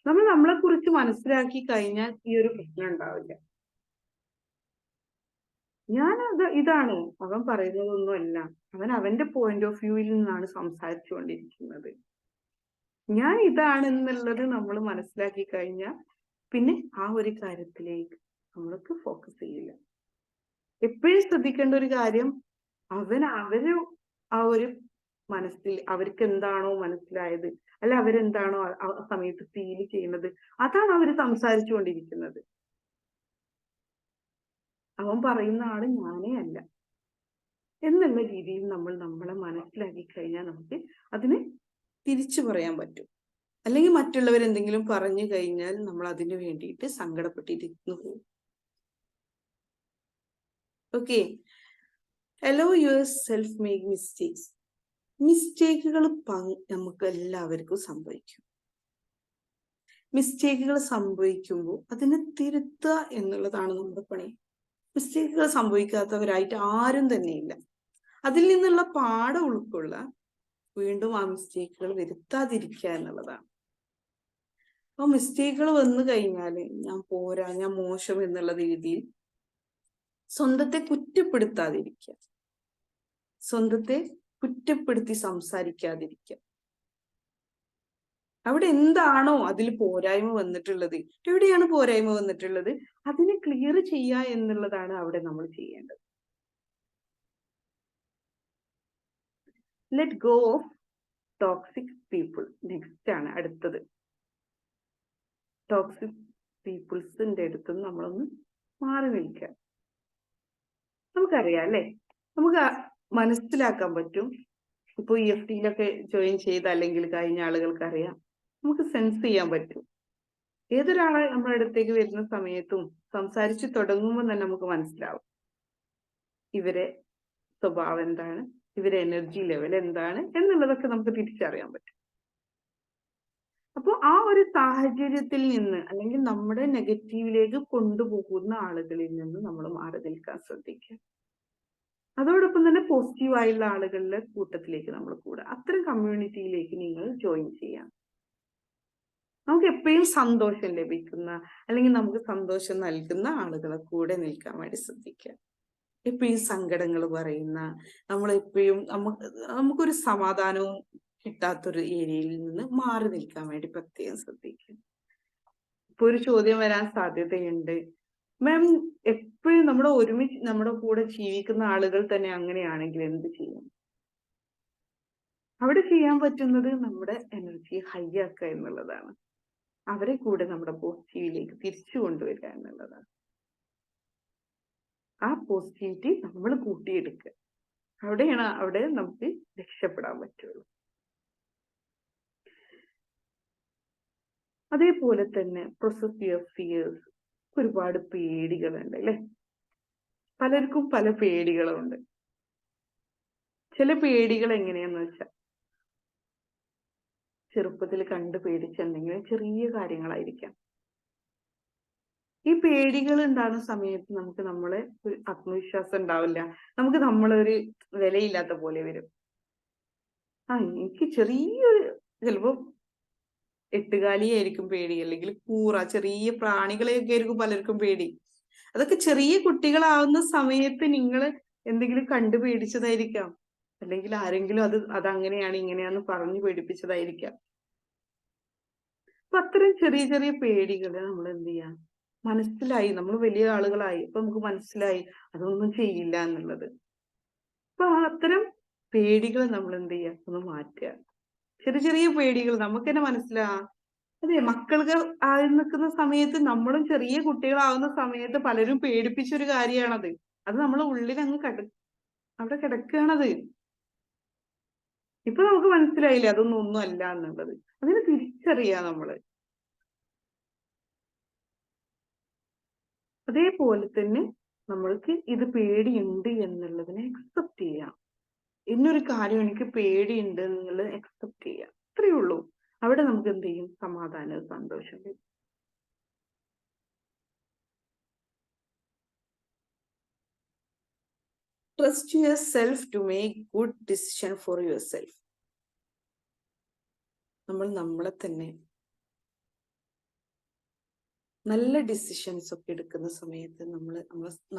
നമ്മൾ നമ്മളെ കുറിച്ച് മനസ്സിലാക്കി കഴിഞ്ഞാൽ ഈ ഒരു പ്രശ്നം ഉണ്ടാവില്ല. ഇതാണ്, അവൻ പറയുന്നതൊന്നുമല്ല, അവൻ അവന്റെ പോയിന്റ് ഓഫ് വ്യൂവിൽ നിന്നാണ് സംസാരിച്ചുകൊണ്ടിരിക്കുന്നത്, ഞാൻ ഇതാണെന്നുള്ളത് നമ്മൾ മനസ്സിലാക്കി കഴിഞ്ഞാൽ പിന്നെ ആ ഒരു കാര്യത്തിലേക്ക് നമ്മൾക്ക് ഫോക്കസ് ചെയ്യില്ല. എപ്പോഴും ശ്രദ്ധിക്കേണ്ട ഒരു കാര്യം, അവര് ആ ഒരു മനസ്സിൽ അവർക്ക് എന്താണോ മനസ്സിലായത്, അല്ല അവരെന്താണോ ആ സമയത്ത് ഫീൽ ചെയ്യുന്നത്, അതാണ് അവര് സംസാരിച്ചു കൊണ്ടിരിക്കുന്നത്. അവൻ പറയുന്ന ആള് ഞാനേ അല്ല എന്നുള്ള രീതിയിൽ നമ്മൾ നമ്മളെ മനസ്സിലാക്കി കഴിഞ്ഞാൽ നമുക്ക് അതിന് തിരിച്ചു പറയാൻ പറ്റും. അല്ലെങ്കിൽ മറ്റുള്ളവർ എന്തെങ്കിലും പറഞ്ഞു കഴിഞ്ഞാൽ നമ്മൾ അതിന് വേണ്ടിയിട്ട് സങ്കടപ്പെട്ടിരിക്കുന്നു പോകും. Okay, allow yourself make mistakes. മിസ്റ്റേക്കുകൾ നമുക്ക് എല്ലാവർക്കും സംഭവിക്കും. മിസ്റ്റേക്കുകൾ സംഭവിക്കുമ്പോൾ അതിനെ തിരുത്തുക എന്നുള്ളതാണ് നമ്മുടെ പണി. മിസ്റ്റേക്കുകൾ സംഭവിക്കാത്തവരായിട്ട് ആരും തന്നെയില്ല. അതിൽ നിന്നുള്ള പാഠം ഉൾക്കൊള്ളുക, വീണ്ടും ആ മിസ്റ്റേക്കുകൾ വരുത്താതിരിക്കുക എന്നുള്ളതാണ്. അപ്പൊ മിസ്റ്റേക്കുകൾ വന്നു കഴിഞ്ഞാല് ഞാൻ പോരാ, ഞാൻ മോശം എന്നുള്ള രീതിയിൽ സ്വന്തത്തെ കുറ്റപ്പെടുത്താതിരിക്കുക, സ്വന്തത്തെ കുറ്റപ്പെടുത്തി സംസാരിക്കാതിരിക്കുക. അവിടെ എന്താണോ അതിൽ പോരായ്മ വന്നിട്ടുള്ളത്, എവിടെയാണ് പോരായ്മ വന്നിട്ടുള്ളത്, അതിനെ ക്ലിയർ ചെയ്യുക എന്നുള്ളതാണ് അവിടെ നമ്മൾ ചെയ്യേണ്ടത്. Let go of toxic people. Next ആണ് അടുത്തത്. ടോക്സിക് പീപ്പിൾസിന്റെ അടുത്ത് നമ്മളൊന്ന് മാറി നിൽക്കുക. നമുക്കറിയാം അല്ലെ, നമുക്ക് മനസ്സിലാക്കാൻ പറ്റും. ഇപ്പൊ EFTയിലൊക്കെ ജോയിൻ ചെയ്ത അല്ലെങ്കിൽ കഴിഞ്ഞ ആളുകൾക്ക് അറിയാം, നമുക്ക് സെൻസ് ചെയ്യാൻ പറ്റും. ഏതൊരാളെ നമ്മുടെ അടുത്തേക്ക് വരുന്ന സമയത്തും സംസാരിച്ചു തുടങ്ങുമ്പോൾ തന്നെ നമുക്ക് മനസ്സിലാവും ഇവരെ സ്വഭാവം എന്താണ്, ഇവരെ എനർജി ലെവൽ എന്താണ് എന്നുള്ളതൊക്കെ നമുക്ക് തിരിച്ചറിയാൻ പറ്റും. അപ്പോൾ ആ ഒരു സാഹചര്യത്തിൽ നിന്ന് അല്ലെങ്കിൽ നമ്മുടെ നെഗറ്റീവിലേക്ക് കൊണ്ടുപോകുന്ന ആളുകളിൽ നിന്ന് നമ്മൾ മാറി നിൽക്കാൻ ശ്രദ്ധിക്കുക. അതോടൊപ്പം തന്നെ പോസിറ്റീവായുള്ള ആളുകളുടെ കൂട്ടത്തിലേക്ക് നമ്മൾ കൂടുക. അത്തരം കമ്മ്യൂണിറ്റിയിലേക്ക് നിങ്ങൾ ജോയിൻ ചെയ്യാം. നമുക്ക് എപ്പോഴും സന്തോഷം ലഭിക്കുന്ന അല്ലെങ്കിൽ നമുക്ക് സന്തോഷം നൽകുന്ന ആളുകളെ കൂടെ നിൽക്കാൻ വേണ്ടി ശ്രദ്ധിക്കുക. എപ്പോഴും സങ്കടങ്ങൾ പറയുന്ന, നമ്മളെപ്പോഴും നമുക്കൊരു സമാധാനവും കിട്ടാത്തൊരു ഏരിയയിൽ നിന്ന് മാറി നിൽക്കാൻ വേണ്ടി പ്രത്യേകം ശ്രദ്ധിക്കുക. ഇപ്പൊ ഒരു ചോദ്യം വരാൻ സാധ്യതയുണ്ട്, മാം എപ്പോഴും നമ്മുടെ കൂടെ ജീവിക്കുന്ന ആളുകൾ തന്നെ അങ്ങനെയാണെങ്കിൽ എന്ത് ചെയ്യും? അവിടെ ചെയ്യാൻ പറ്റുന്നത് നമ്മുടെ എനർജി ഹൈ ആക്കുക എന്നുള്ളതാണ്. അവരെ കൂടെ നമ്മുടെ പോസിറ്റീവിലേക്ക് തിരിച്ചു കൊണ്ടുവരിക എന്നുള്ളതാണ്. ആ പോസിറ്റിവിറ്റി നമ്മൾ കൂട്ടിയെടുക്കുക. അവിടെ നമുക്ക് രക്ഷപ്പെടാൻ പറ്റുള്ളൂ. അതേപോലെ തന്നെ പ്രോസസ് യുവർ ഫിയേഴ്സ്. ഒരുപാട് പേടികളുണ്ട് അല്ലെ, പലർക്കും പല പേടികളുണ്ട്. ചില പേടികൾ എങ്ങനെയാന്ന് വെച്ചാൽ ചെറുപ്പത്തിൽ കണ്ട് പേടിച്ച എന്തെങ്കിലും ചെറിയ കാര്യങ്ങളായിരിക്കാം. ഈ പേടികൾ ഉണ്ടാകുന്ന സമയത്ത് നമുക്ക് നമ്മളെ ഒരു ആത്മവിശ്വാസം ഉണ്ടാവില്ല, നമുക്ക് നമ്മളൊരു വിലയില്ലാത്ത പോലെ വരും. എനിക്ക് ചെറിയൊരു ചിലപ്പോ എട്ടുകാലിയായിരിക്കും പേടി, അല്ലെങ്കിൽ കൂറ, ചെറിയ പ്രാണികളെയൊക്കെ ആയിരിക്കും പലർക്കും പേടി. അതൊക്കെ ചെറിയ കുട്ടികളാവുന്ന സമയത്ത് നിങ്ങൾ എന്തെങ്കിലും കണ്ടു പേടിച്ചതായിരിക്കാം, അല്ലെങ്കിൽ ആരെങ്കിലും അതങ്ങനെയാണ് ഇങ്ങനെയാന്ന് പറഞ്ഞു പേടിപ്പിച്ചതായിരിക്കാം. അപ്പൊ അത്തരം ചെറിയ ചെറിയ പേടികളെ നമ്മൾ എന്ത് ചെയ്യാം, മനസ്സിലായി, നമ്മൾ വലിയ ആളുകളായി, അപ്പൊ നമുക്ക് മനസ്സിലായി അതൊന്നും ചെയ്യില്ല എന്നുള്ളത്. അപ്പൊ അത്തരം പേടികൾ നമ്മൾ എന്ത് ചെയ്യുക, ഒന്ന് മാറ്റുക. ചെറിയ ചെറിയ പേടികൾ നമുക്ക് തന്നെ മനസ്സിലാ. അതെ, മക്കൾക്ക് ആയി നിൽക്കുന്ന സമയത്ത്, നമ്മളും ചെറിയ കുട്ടികളാവുന്ന സമയത്ത് പലരും പേടിപ്പിച്ചൊരു കാര്യമാണത്. അത് നമ്മളെ ഉള്ളിൽ അങ്ങ് അവിടെ കിടക്കുകയാണത്. ഇപ്പൊ നമുക്ക് മനസ്സിലായില്ലേ അതൊന്നും ഒന്നും അല്ല എന്നുള്ളത്. അതിനെ തിരിച്ചറിയാ നമ്മള്. അതേപോലെ തന്നെ നമ്മൾക്ക് ഇത് പേടിയുണ്ട് എന്നുള്ളതിനെ അക്സെപ്റ്റ് ചെയ്യാം. ഇന്നൊരു കാര്യം എനിക്ക് പേടിയുണ്ട് എന്നുള്ളത് അക്സെപ്റ്റ് ചെയ്യാം. അത്രയേ ഉള്ളൂ. അവിടെ നമുക്ക് എന്ത് ചെയ്യും, സമാധാനവും സന്തോഷം വരും. Trust yourself to make good decision for yourself. നമ്മൾ നമ്മളെ തന്നെ നല്ല ഡിസിഷൻസ് ഒക്കെ എടുക്കുന്ന സമയത്ത്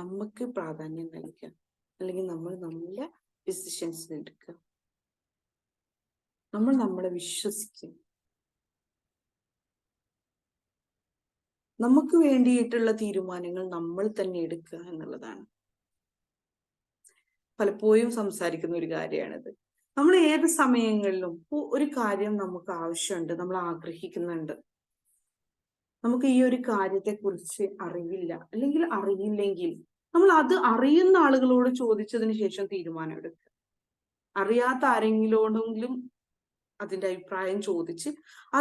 നമുക്ക് പ്രാധാന്യം നൽകുക, അല്ലെങ്കിൽ നമ്മൾ നല്ല ഡിസിഷൻസ് എടുക്കുക. നമ്മൾ നമ്മളെ വിശ്വസിക്കും. നമുക്ക് വേണ്ടിയിട്ടുള്ള തീരുമാനങ്ങൾ നമ്മൾ തന്നെ എടുക്കുക എന്നുള്ളതാണ് പലപ്പോഴും സംസാരിക്കുന്ന ഒരു കാര്യമാണിത്. നമ്മൾ ഏത് സമയങ്ങളിലും ഒരു കാര്യം നമുക്ക് ആവശ്യമുണ്ട്, നമ്മൾ ആഗ്രഹിക്കുന്നുണ്ട്, നമുക്ക് ഈ ഒരു കാര്യത്തെ കുറിച്ച് അറിവില്ല, അല്ലെങ്കിൽ അറിയില്ലെങ്കിൽ നമ്മൾ അത് അറിയുന്ന ആളുകളോട് ചോദിച്ചതിന് ശേഷം തീരുമാനം എടുക്കുക. അറിയാത്ത ആരെങ്കിലോടെങ്കിലും അതിന്റെ അഭിപ്രായം ചോദിച്ച്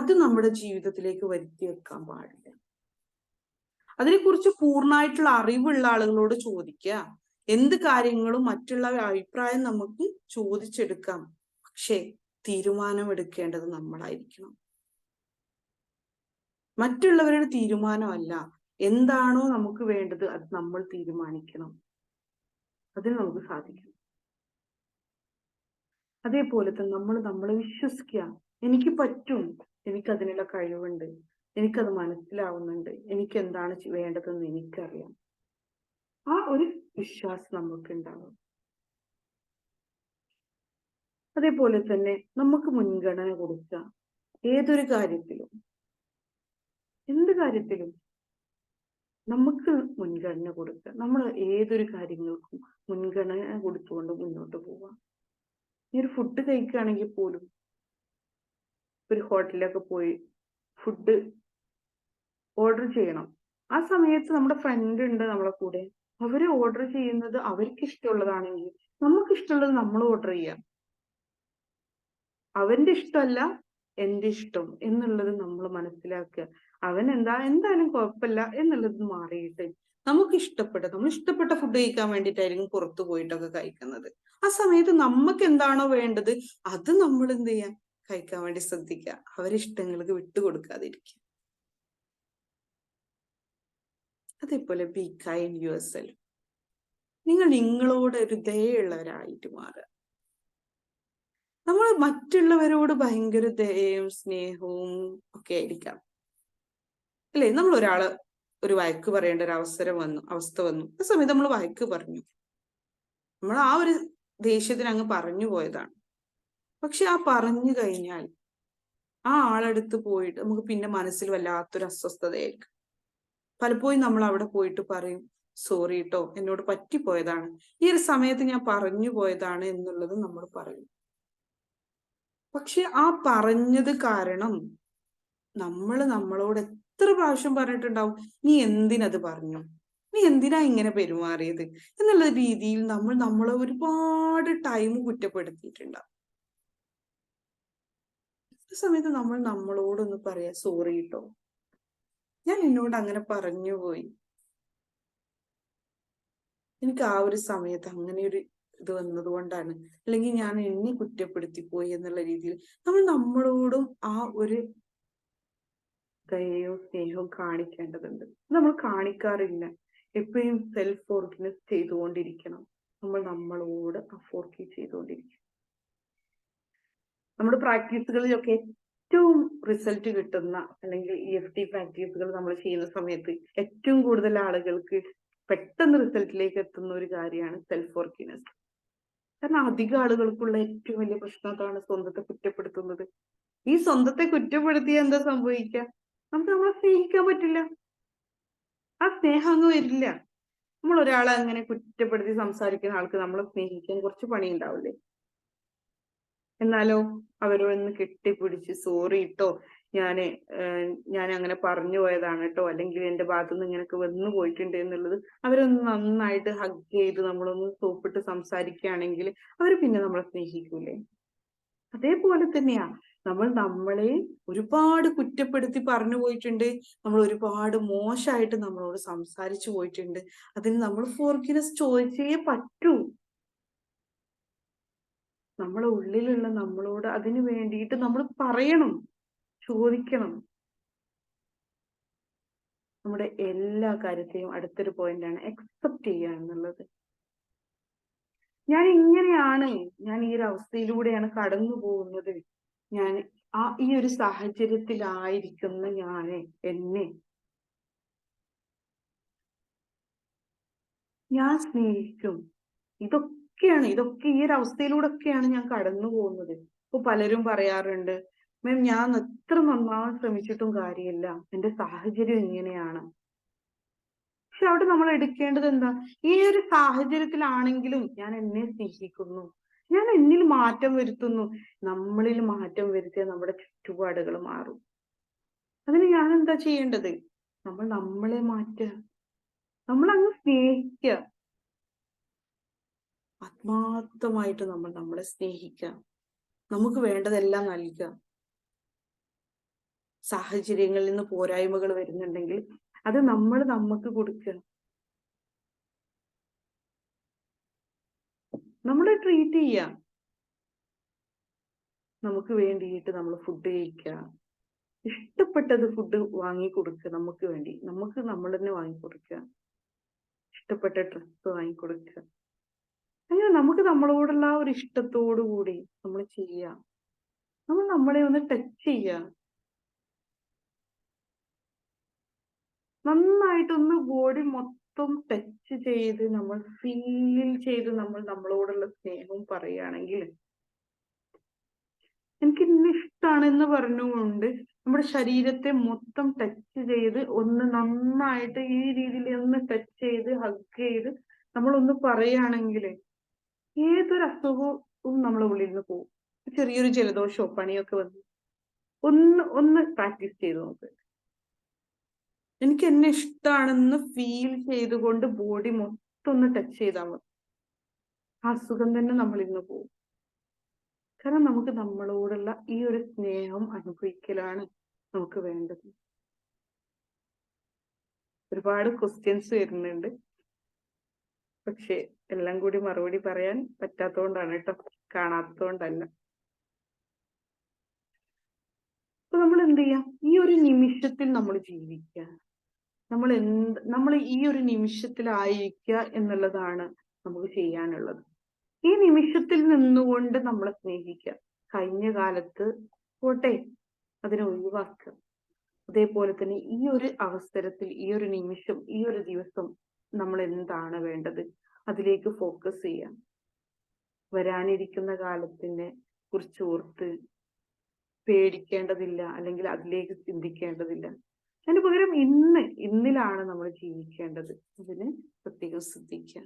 അത് നമ്മുടെ ജീവിതത്തിലേക്ക് വരുത്തി വെക്കാൻ പാടില്ല. അതിനെക്കുറിച്ച് പൂർണ്ണമായിട്ടുള്ള അറിവുള്ള ആളുകളോട് ചോദിക്കുക. എന്ത് കാര്യങ്ങളും മറ്റുള്ള അഭിപ്രായം നമുക്ക് ചോദിച്ചെടുക്കാം, പക്ഷേ തീരുമാനം എടുക്കേണ്ടത് നമ്മളായിരിക്കണം. മറ്റുള്ളവരുടെ തീരുമാനമല്ല, എന്താണോ നമുക്ക് വേണ്ടത് അത് നമ്മൾ തീരുമാനിക്കണം. അതിന് നമുക്ക് സാധിക്കും. അതേപോലെ തന്നെ നമ്മൾ നമ്മളെ വിശ്വസിക്കുക. എനിക്ക് പറ്റും, എനിക്കതിനുള്ള കഴിവുണ്ട്, എനിക്കത് മനസ്സിലാവുന്നുണ്ട്, എനിക്ക് എന്താണ് വേണ്ടതെന്ന് എനിക്കറിയാം. ആ ഒരു വിശ്വാസം നമുക്ക് ഉണ്ടാവും. അതേപോലെ തന്നെ നമുക്ക് മുൻഗണന കൊടുക്കുക. ഏതൊരു കാര്യത്തിലും, എന്ത് കാര്യത്തിലും നമുക്ക് മുൻഗണന കൊടുക്കുക. നമ്മൾ ഏതൊരു കാര്യങ്ങൾക്കും മുൻഗണന കൊടുത്തുകൊണ്ട് മുന്നോട്ട് പോവാം. ഈ ഒരു ഫുഡ് കഴിക്കുകയാണെങ്കിൽ പോലും, ഒരു ഹോട്ടലിലൊക്കെ പോയി ഫുഡ് ഓർഡർ ചെയ്യണം. ആ സമയത്ത് നമ്മുടെ ഫ്രണ്ട് ഉണ്ട് നമ്മളെ കൂടെ, അവര് ഓർഡർ ചെയ്യുന്നത് അവർക്ക് ഇഷ്ടമുള്ളതാണെങ്കിൽ നമുക്ക് ഇഷ്ടമുള്ളത് നമ്മൾ ഓർഡർ ചെയ്യാം. അവന്റെ ഇഷ്ടമല്ല എന്റെ ഇഷ്ടം എന്നുള്ളത് നമ്മൾ മനസ്സിലാക്കുക. അവൻ എന്തായാലും കുഴപ്പമില്ല എന്നുള്ളത് മാറിയിട്ട് നമ്മൾ ഇഷ്ടപ്പെട്ട ഫുഡ് കഴിക്കാൻ വേണ്ടിയിട്ടായിരിക്കും പുറത്തു പോയിട്ടൊക്കെ കഴിക്കുന്നത്. ആ സമയത്ത് നമുക്ക് എന്താണോ വേണ്ടത് അത് നമ്മൾ എന്ത് ചെയ്യാം, കഴിക്കാൻ വേണ്ടി ശ്രദ്ധിക്കുക. അവരിഷ്ടങ്ങൾക്ക് വിട്ടുകൊടുക്കാതിരിക്കുക. അതേപോലെ ബി കൈൻഡ് യുവർ സെൽഫ്. നിങ്ങൾ നിങ്ങളോട് ഒരു ദയുള്ളവരായിട്ട് മാറുക. നമ്മൾ മറ്റുള്ളവരോട് ഭയങ്കര ദയയും സ്നേഹവും ഒക്കെ ആയിരിക്കാം, അല്ലേ? നമ്മൾ ഒരാള് ഒരു വഴക്ക് പറയേണ്ട ഒരു അവസ്ഥ വന്നു. ആ സമയത്ത് നമ്മൾ വഴക്ക് പറഞ്ഞു, നമ്മൾ ആ ഒരു ദേഷ്യത്തിന് അങ്ങ് പറഞ്ഞു പോയതാണ്. പക്ഷെ ആ പറഞ്ഞു കഴിഞ്ഞാൽ ആ ആളെടുത്ത് പോയിട്ട് നമുക്ക് പിന്നെ മനസ്സിൽ വല്ലാത്തൊരു അസ്വസ്ഥതയായിരിക്കും. പലപ്പോഴും നമ്മൾ അവിടെ പോയിട്ട് പറയും, സോറി കേട്ടോ, എന്നോട് പറ്റിപ്പോയതാണ്, ഈ ഒരു സമയത്ത് ഞാൻ പറഞ്ഞു പോയതാണ് എന്നുള്ളത് നമ്മൾ പറയും. പക്ഷെ ആ പറഞ്ഞത് കാരണം നമ്മളോട് എത്ര പ്രാവശ്യം പറഞ്ഞിട്ടുണ്ടാവും, നീ എന്തിനത് പറഞ്ഞു, നീ എന്തിനാ ഇങ്ങനെ പെരുമാറിയത് എന്നുള്ള രീതിയിൽ നമ്മളെ ഒരുപാട് ടൈം കുറ്റപ്പെടുത്തിയിട്ടുണ്ടാവും. ആ സമയത്ത് നമ്മൾ നമ്മളോടൊന്ന് പറയാ, സോറി കേട്ടോ, ഞാൻ എന്നോട് അങ്ങനെ പറഞ്ഞു പോയി, എനിക്ക് ആ ഒരു സമയത്ത് അങ്ങനെ ഒരു ഇത് വന്നത് കൊണ്ടാണ്, അല്ലെങ്കിൽ ഞാൻ എന്നെ കുറ്റപ്പെടുത്തി പോയി എന്നുള്ള രീതിയിൽ നമ്മൾ നമ്മളോടും ആ ഒരു ദയയോ സ്നേഹവും കാണിക്കേണ്ടതുണ്ട്. നമ്മൾ കാണിക്കാറില്ല. എപ്പോഴും സെൽഫ് ഫോർഗിവ്നെസ് ചെയ്തുകൊണ്ടിരിക്കണം. നമ്മൾ നമ്മളോട് ഫോർഗീവ് ചെയ്തുകൊണ്ടിരിക്കണം. നമ്മുടെ പ്രാക്ടീസുകളിലൊക്കെ ഏറ്റവും റിസൾട്ട് കിട്ടുന്ന, അല്ലെങ്കിൽ EFT പ്രാക്ടീസുകൾ നമ്മൾ ചെയ്യുന്ന സമയത്ത് ഏറ്റവും കൂടുതൽ ആളുകൾക്ക് പെട്ടെന്ന് റിസൾട്ടിലേക്ക് എത്തുന്ന ഒരു കാര്യമാണ് സെൽഫ് ഫോർഗിവ്നെസ്. കാരണം അധികം ആളുകൾക്കുള്ള ഏറ്റവും വലിയ പ്രശ്നം അതാണ്, സ്വന്തത്തെ കുറ്റപ്പെടുത്തുന്നത്. ഈ സ്വന്തത്തെ കുറ്റപ്പെടുത്തിയാൽ എന്താ സംഭവിക്കുക? നമുക്ക് നമ്മളെ സ്നേഹിക്കാൻ പറ്റില്ല. ആ സ്നേഹം അങ്ങ് വരില്ല. നമ്മൾ ഒരാളെ അങ്ങനെ കുറ്റപ്പെടുത്തി സംസാരിക്കുന്ന ആൾക്ക് നമ്മളെ സ്നേഹിക്കാൻ കുറച്ച് പണി ഉണ്ടാവില്ലേ? എന്നാലോ അവരൊന്ന് കെട്ടിപ്പിടിച്ച് സോറി ട്ടോ, ഞാന് ഞാൻ അങ്ങനെ പറഞ്ഞു പോയതാണ് കേട്ടോ, അല്ലെങ്കിൽ എന്റെ ഭാഗത്തുനിന്ന് ഇങ്ങനൊക്കെ വന്നു പോയിട്ടുണ്ട് എന്നുള്ളത് അവരൊന്ന് നന്നായിട്ട് ഹഗ് ചെയ്ത് നമ്മളൊന്ന് സോപ്പിട്ട് സംസാരിക്കുകയാണെങ്കിൽ അവർ പിന്നെ നമ്മളെ സ്നേഹിക്കൂലേ? അതേപോലെ തന്നെയാ നമ്മൾ നമ്മളെ ഒരുപാട് കുറ്റപ്പെടുത്തി പറഞ്ഞു പോയിട്ടുണ്ട്, നമ്മൾ ഒരുപാട് മോശമായിട്ട് നമ്മളോട് സംസാരിച്ചു പോയിട്ടുണ്ട്. അതിന് നമ്മൾ ഫോർഗിവ്നെസ് ചോദിച്ചേ പറ്റൂ. നമ്മളെ ഉള്ളിലുള്ള നമ്മളോട് അതിന് വേണ്ടിയിട്ട് നമ്മൾ പറയണം, ചോദിക്കണം. നമ്മുടെ എല്ലാ കാര്യത്തെയും അടുത്തൊരു പോയിന്റാണ് അക്സെപ്റ്റ് ചെയ്യുക എന്നുള്ളത്. ഞാൻ ഇങ്ങനെയാണ്, ഞാൻ ഈ ഒരു അവസ്ഥയിലൂടെയാണ് കടന്നു പോകുന്നത്, ഞാൻ ഈ ഒരു സാഹചര്യത്തിലായിരിക്കുന്ന എന്നെ ഞാൻ സ്നേഹിക്കും. ഇതൊക്കെ ഈ ഒരു അവസ്ഥയിലൂടെയൊക്കെയാണ് ഞാൻ കടന്നു പോകുന്നത്. ഇപ്പൊ പലരും പറയാറുണ്ട്, മാം ഞാൻ എത്ര നന്നാവാൻ ശ്രമിച്ചിട്ടും കാര്യമില്ല, എന്റെ സാഹചര്യം ഇങ്ങനെയാണ്. പക്ഷെ അവിടെ നമ്മൾ എടുക്കേണ്ടത് എന്താ? ഈ ഒരു സാഹചര്യത്തിലാണെങ്കിലും ഞാൻ എന്നെ സ്നേഹിക്കുന്നു, ഞാൻ എന്നിൽ മാറ്റം വരുത്തുന്നു. നമ്മളിൽ മാറ്റം വരുത്തിയാൽ നമ്മുടെ ചുറ്റുപാടുകൾ മാറും. അതിന് ഞാൻ എന്താ ചെയ്യേണ്ടത്? നമ്മൾ നമ്മളെ മാറ്റുക, നമ്മൾ അങ്ങ് സ്നേഹിക്കുക. ആത്മാർത്ഥമായിട്ട് നമ്മൾ നമ്മളെ സ്നേഹിക്കുക, നമുക്ക് വേണ്ടതെല്ലാം നൽകുക. സാഹചര്യങ്ങളിൽ നിന്ന് പോരായ്മകൾ വരുന്നുണ്ടെങ്കിൽ അത് നമ്മൾ നമുക്ക് കൊടുക്കുക. നമ്മളെ ട്രീറ്റ് ചെയ്യുക. നമുക്ക് വേണ്ടിയിട്ട് നമ്മൾ ഫുഡ് കഴിക്കുക, ഇഷ്ടപ്പെട്ടത് ഫുഡ് വാങ്ങി കൊടുക്കുക. നമുക്ക് വേണ്ടി നമ്മൾ തന്നെ വാങ്ങിക്കൊടുക്കുക, ഇഷ്ടപ്പെട്ട ഡ്രസ്സ് വാങ്ങിക്കൊടുക്കുക. അങ്ങനെ നമുക്ക് നമ്മളോടുള്ള ഒരു ഇഷ്ടത്തോടു കൂടി നമ്മൾ ചെയ്യുക. നമ്മൾ നമ്മളെ ഒന്ന് ടച്ച് ചെയ്യുക, നന്നായിട്ടൊന്ന് ബോഡി മൊത്തം ടച്ച് ചെയ്ത് നമ്മൾ ഫീൽ ചെയ്ത് നമ്മൾ നമ്മളോടുള്ള സ്നേഹം പറയുകയാണെങ്കിൽ, എനിക്ക് ഇന്ന ഇഷ്ടമാണെന്ന് പറഞ്ഞുകൊണ്ട് നമ്മുടെ ശരീരത്തെ മൊത്തം ടച്ച് ചെയ്ത് ഒന്ന് നന്നായിട്ട് ഈ രീതിയിൽ ഒന്ന് ടച്ച് ചെയ്ത് ഹഗ് ചെയ്ത് നമ്മളൊന്ന് പറയുകയാണെങ്കിൽ ഏതൊരു അസുഖവും നമ്മളെ ഉള്ളിൽ നിന്ന് പോകും. ചെറിയൊരു ജലദോഷമോ പനിയൊക്കെ വന്ന് ഒന്ന് പ്രാക്ടീസ് ചെയ്ത് നോക്ക്. എനിക്ക് എന്നെ ഇഷ്ടമാണെന്ന് ഫീൽ ചെയ്തുകൊണ്ട് ബോഡി മൊത്തം ഒന്ന് ടച്ച് ചെയ്താൽ മതി. ആ അസുഖം തന്നെ നമ്മളിൽ നിന്ന് പോകും. കാരണം നമുക്ക് നമ്മളോടുള്ള ഈ ഒരു സ്നേഹം അനുഭവിക്കലാണ് നമുക്ക് വേണ്ടത്. ഒരുപാട് ക്വസ്റ്റ്യൻസ് വരുന്നുണ്ട്, പക്ഷെ എല്ലാം കൂടി മറുപടി പറയാൻ പറ്റാത്തതുകൊണ്ടാണ് കേട്ടോ, കാണാത്തതുകൊണ്ടല്ല. അപ്പൊ നമ്മൾ എന്ത് ചെയ്യാം? ഈ ഒരു നിമിഷത്തിൽ നമ്മൾ ജീവിക്കുക, നമ്മൾ ഈ ഒരു നിമിഷത്തിലായിരിക്കുക എന്നുള്ളതാണ് നമുക്ക് ചെയ്യാനുള്ളത്. ഈ നിമിഷത്തിൽ നിന്നുകൊണ്ട് നമ്മളെ സ്നേഹിക്കുക. കഴിഞ്ഞ കാലത്ത് പോട്ടെ, അതിനെ ഒഴിവാക്കുക. അതേപോലെ തന്നെ ഈ ഒരു അവസരത്തിൽ, ഈ ഒരു നിമിഷം, ഈ ഒരു ദിവസം നമ്മൾ എന്താണ് വേണ്ടത് അതിലേക്ക് ഫോക്കസ് ചെയ്യാം. വരാനിരിക്കുന്ന കാലത്തിനെ കുറിച്ച് ഓർത്ത് പേടിക്കേണ്ടതില്ല, അല്ലെങ്കിൽ അതിലേക്ക് ചിന്തിക്കേണ്ടതില്ല. അതിന് പകരം ഇന്നിലാണ് നമ്മൾ ജീവിക്കേണ്ടത്. അതിന് പ്രത്യേകം ശ്രദ്ധിക്കുക.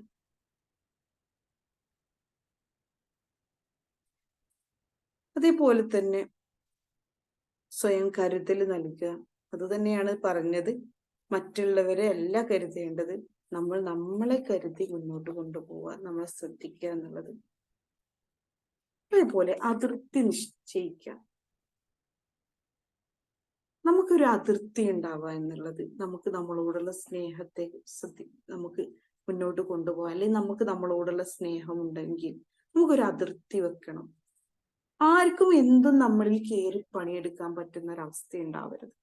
അതേപോലെ തന്നെ സ്വയം കരുതൽ നൽകുക. അത് തന്നെയാണ് പറഞ്ഞത്, മറ്റുള്ളവരെ അല്ല കരുതേണ്ടത്, നമ്മൾ നമ്മളെ കരുതി മുന്നോട്ട് കൊണ്ടുപോവുക, നമ്മളെ ശ്രദ്ധിക്കുക എന്നുള്ളത്. അതേപോലെ അതിർത്തി നിശ്ചയിക്കുക. നമുക്കൊരു അതിർത്തി ഉണ്ടാവുക എന്നുള്ളത് നമുക്ക് നമ്മളോടുള്ള സ്നേഹത്തെ നമുക്ക് മുന്നോട്ട് കൊണ്ടുപോകാം. അല്ലെങ്കിൽ നമുക്ക് നമ്മളോടുള്ള സ്നേഹം ഉണ്ടെങ്കിൽ നമുക്കൊരു അതിർത്തി വെക്കണം. ആർക്കും എന്തും നമ്മളിൽ കയറി പണിയെടുക്കാൻ പറ്റുന്ന ഒരവസ്ഥ ഉണ്ടാവരുത്.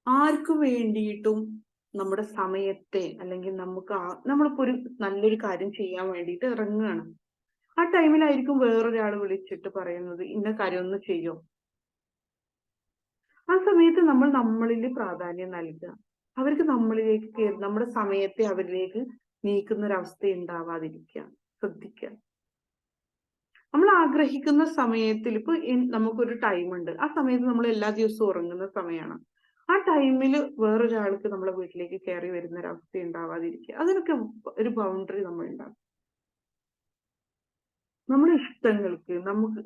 ആർക്കും വേണ്ടിയിട്ടും നമ്മുടെ സമയത്തെ, അല്ലെങ്കിൽ നമ്മളിപ്പോ ഒരു നല്ലൊരു കാര്യം ചെയ്യാൻ വേണ്ടിയിട്ട് ഇറങ്ങുകയാണ്, ആ ടൈമിലായിരിക്കും വേറൊരാൾ വിളിച്ചിട്ട് പറയുന്നത് ഇന്ന കാര്യം ഒന്ന് ചെയ്യോ. ആ സമയത്ത് നമ്മൾ നമ്മളിൽ പ്രാധാന്യം നൽകുക. അവർക്ക് നമ്മളിലേക്ക് കയറി നമ്മുടെ സമയത്തെ അവരിലേക്ക് നീക്കുന്ന ഒരവസ്ഥ ഉണ്ടാവാതിരിക്കുക, ശ്രദ്ധിക്കുക. നമ്മൾ ആഗ്രഹിക്കുന്ന സമയത്തിൽ ഇപ്പൊ നമുക്കൊരു ടൈം ഉണ്ട്, ആ സമയത്ത് നമ്മൾ എല്ലാ ദിവസവും ഉറങ്ങുന്ന സമയമാണ്. ആ ടൈമിൽ വേറൊരാൾക്ക് നമ്മളെ വീട്ടിലേക്ക് കയറി വരുന്ന ഒരു അവസ്ഥ ഉണ്ടാവാതിരിക്കുക. അതിനൊക്കെ ഒരു ബൗണ്ടറി നമ്മൾ ഉണ്ടാക്കും. നമ്മുടെ ഇഷ്ടങ്ങൾക്ക്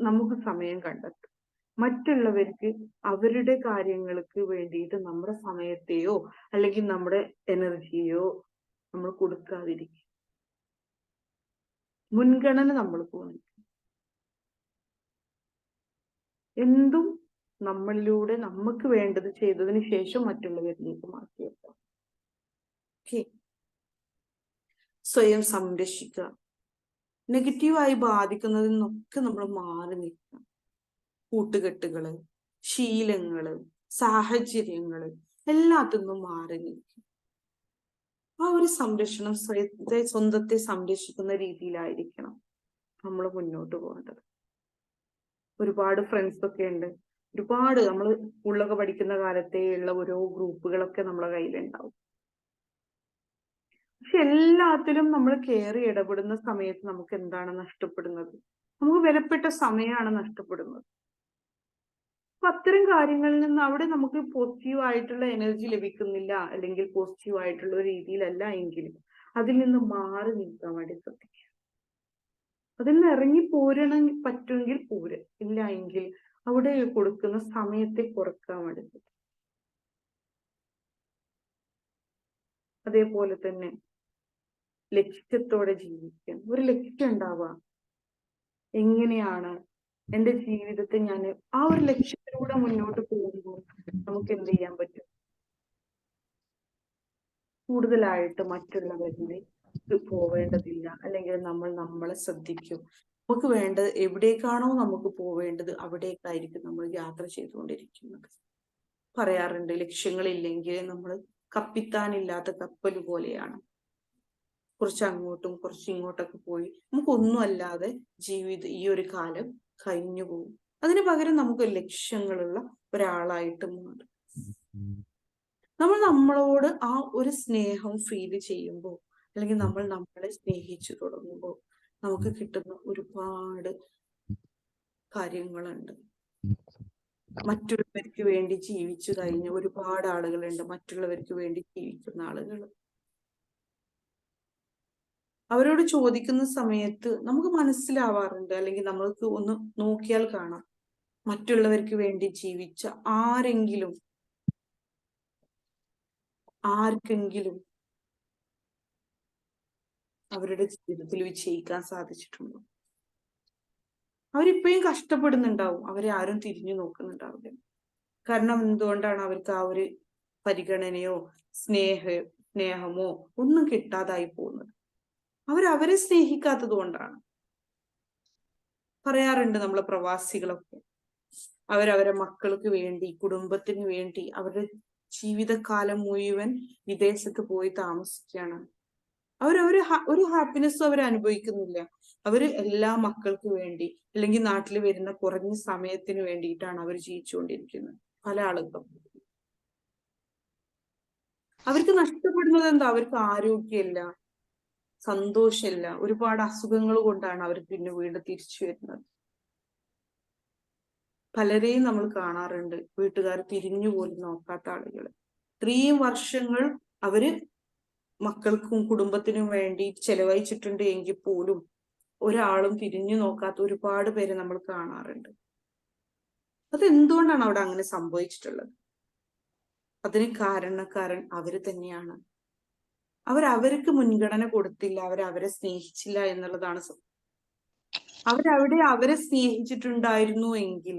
നമുക്ക് സമയം കണ്ടെത്തും. മറ്റുള്ളവർക്ക് അവരുടെ കാര്യങ്ങൾക്ക് വേണ്ടിയിട്ട് നമ്മുടെ സമയത്തെയോ അല്ലെങ്കിൽ നമ്മുടെ എനർജിയോ നമ്മൾ കൊടുക്കാതിരിക്കും. മുൻഗണന നമ്മൾ പോകും. എന്തും നമ്മളിലൂടെ നമുക്ക് വേണ്ടത് ചെയ്തതിന് ശേഷം മറ്റുള്ളവരിലേക്ക് മാറ്റിവെക്കാം. സ്വയം സംരക്ഷിക്കുക. നെഗറ്റീവായി ബാധിക്കുന്നതിൽ നിന്നൊക്കെ നമ്മൾ മാറി നിൽക്കണം. കൂട്ടുകെട്ടുകള്, ശീലങ്ങള്, സാഹചര്യങ്ങള് എല്ലാത്തിൽ നിന്നും മാറി നിൽക്കും. ആ ഒരു സംരക്ഷണം സ്വന്തത്തെ സംരക്ഷിക്കുന്ന രീതിയിലായിരിക്കണം നമ്മൾ മുന്നോട്ട് പോകേണ്ടത്. ഒരുപാട് ഫ്രണ്ട്സ് ഒക്കെ ഉണ്ട്, ഒരുപാട് നമ്മൾ സ്കൂളിലൊക്കെ പഠിക്കുന്ന കാലത്തേ ഉള്ള ഓരോ ഗ്രൂപ്പുകളൊക്കെ നമ്മളെ കയ്യിലുണ്ടാവും. പക്ഷെ എല്ലാത്തിലും നമ്മൾ കയറി ഇടപെടുന്ന സമയത്ത് നമുക്ക് എന്താണ് നഷ്ടപ്പെടുന്നത്? നമുക്ക് വിലപ്പെട്ട സമയമാണ് നഷ്ടപ്പെടുന്നത്. അപ്പൊ അത്തരം കാര്യങ്ങളിൽ നിന്ന് അവിടെ നമുക്ക് പോസിറ്റീവ് ആയിട്ടുള്ള എനർജി ലഭിക്കുന്നില്ല, അല്ലെങ്കിൽ പോസിറ്റീവ് ആയിട്ടുള്ള ഒരു രീതിയിലല്ല എങ്കിലും അതിൽ നിന്ന് മാറി നിൽക്കാൻ വേണ്ടി ശ്രദ്ധിക്കുക. അതിൽ നിന്ന് ഇറങ്ങി പോരണം പറ്റുമെങ്കിൽ പോര്, ഇല്ല എങ്കിൽ അവിടെ കൊടുക്കുന്ന സമയത്തെ കുറക്കാൻ വേണ്ടി ശ്രദ്ധിക്കുക. അതേപോലെ തന്നെ ലക്ഷ്യത്തോടെ ജീവിക്കാൻ ഒരു ലക്ഷ്യം ഉണ്ടാവുക. എങ്ങനെയാണ് എന്റെ ജീവിതത്തെ ഞാൻ ആ ഒരു ലക്ഷ്യത്തിലൂടെ മുന്നോട്ട് പോകുമ്പോൾ നമുക്ക് എന്ത് ചെയ്യാൻ പറ്റും? കൂടുതലായിട്ട് മറ്റുള്ളവരിലേക്ക് പോവേണ്ടതില്ല, അല്ലെങ്കിൽ നമ്മൾ നമ്മളെ ശ്രദ്ധിക്കും. നമുക്ക് വേണ്ടത് എവിടേക്കാണോ നമുക്ക് പോവേണ്ടത് അവിടേക്കായിരിക്കും നമ്മൾ യാത്ര ചെയ്തുകൊണ്ടിരിക്കുന്നത്. പറയാറുണ്ട്, ലക്ഷ്യങ്ങളില്ലെങ്കിൽ നമ്മൾ കപ്പിത്താനില്ലാത്ത കപ്പൽ പോലെയാണ്. കുറച്ച് അങ്ങോട്ടും കുറച്ച് ഇങ്ങോട്ടൊക്കെ പോയി നമുക്കൊന്നും അല്ലാതെ ഈ ഒരു കാലം കഴിഞ്ഞു പോകും. അതിന് പകരം നമുക്ക് ലക്ഷ്യങ്ങളുള്ള ഒരാളായിട്ട് മാറും. നമ്മൾ നമ്മളോട് ആ ഒരു സ്നേഹം ഫീൽ ചെയ്യുമ്പോൾ, അല്ലെങ്കിൽ നമ്മൾ നമ്മളെ സ്നേഹിച്ചു തുടങ്ങുമ്പോൾ നമുക്ക് കിട്ടുന്ന ഒരുപാട് കാര്യങ്ങളുണ്ട്. മറ്റുള്ളവർക്ക് വേണ്ടി ജീവിച്ചു കഴിഞ്ഞ ഒരുപാട് ആളുകളുണ്ട്, മറ്റുള്ളവർക്ക് വേണ്ടി ജീവിക്കുന്ന ആളുകൾ. അവരോട് ചോദിക്കുന്ന സമയത്ത് നമുക്ക് മനസ്സിലാവാറുണ്ട്, അല്ലെങ്കിൽ നമ്മൾക്ക് ഒന്ന് നോക്കിയാൽ കാണാം, മറ്റുള്ളവർക്ക് വേണ്ടി ജീവിച്ച ആർക്കെങ്കിലും അവരുടെ ജീവിതത്തിൽ വിജയിക്കാൻ സാധിച്ചിട്ടുണ്ടോ? അവരിപ്പോഴും കഷ്ടപ്പെടുന്നുണ്ടാവും, അവരെ ആരും തിരിഞ്ഞു നോക്കുന്നുണ്ടാവില്ല. കാരണം എന്തുകൊണ്ടാണ്? അവർക്ക് ആ ഒരു പരിഗണനയോ സ്നേഹമോ ഒന്നും കിട്ടാതായി പോകുന്നത്. അവരെ സ്നേഹിക്കാത്തത് കൊണ്ടാണ്. പറയാറുണ്ട് നമ്മളെ പ്രവാസികളൊക്കെ, അവരവരെ മക്കൾക്ക് വേണ്ടി, കുടുംബത്തിന് വേണ്ടി അവരുടെ ജീവിതകാലം മുഴുവൻ വിദേശത്ത് പോയി താമസിക്കുകയാണ്. ഒരു ഹാപ്പിനെസ്സും അവർ അനുഭവിക്കുന്നില്ല. അവര് എല്ലാ മക്കൾക്ക് വേണ്ടി, അല്ലെങ്കിൽ നാട്ടിൽ വരുന്ന കുറഞ്ഞ സമയത്തിന് വേണ്ടിയിട്ടാണ് അവർ ജീവിച്ചുകൊണ്ടിരിക്കുന്നത്. പല ആളുകളും അവർക്ക് നഷ്ടപ്പെടുന്നത് എന്താ? അവർക്ക് ആരോഗ്യമില്ല, സന്തോഷമില്ല, ഒരുപാട് അസുഖങ്ങൾ കൊണ്ടാണ് അവർ പിന്നെ വീണ്ടും തിരിച്ചു വരുന്നത്. പലരെയും നമ്മൾ കാണാറുണ്ട്, വീട്ടുകാർ തിരിഞ്ഞു പോലും നോക്കാത്ത ആളുകൾ. ഇത്രയും വർഷങ്ങൾ അവര് മക്കൾക്കും കുടുംബത്തിനും വേണ്ടി ചെലവഴിച്ചിട്ടുണ്ട് എങ്കിൽ പോലും ഒരാളും തിരിഞ്ഞു നോക്കാത്ത ഒരുപാട് പേരെ നമ്മൾ കാണാറുണ്ട്. അതെന്തുകൊണ്ടാണ് അവിടെ അങ്ങനെ സംഭവിച്ചിട്ടുള്ളത്? അതിന് കാരണക്കാരൻ അവര് തന്നെയാണ്. അവർക്ക് മുൻഗണന കൊടുത്തില്ല, അവരെ സ്നേഹിച്ചില്ല എന്നുള്ളതാണ് സത്യം. അവരെ സ്നേഹിച്ചിട്ടുണ്ടായിരുന്നു എങ്കിൽ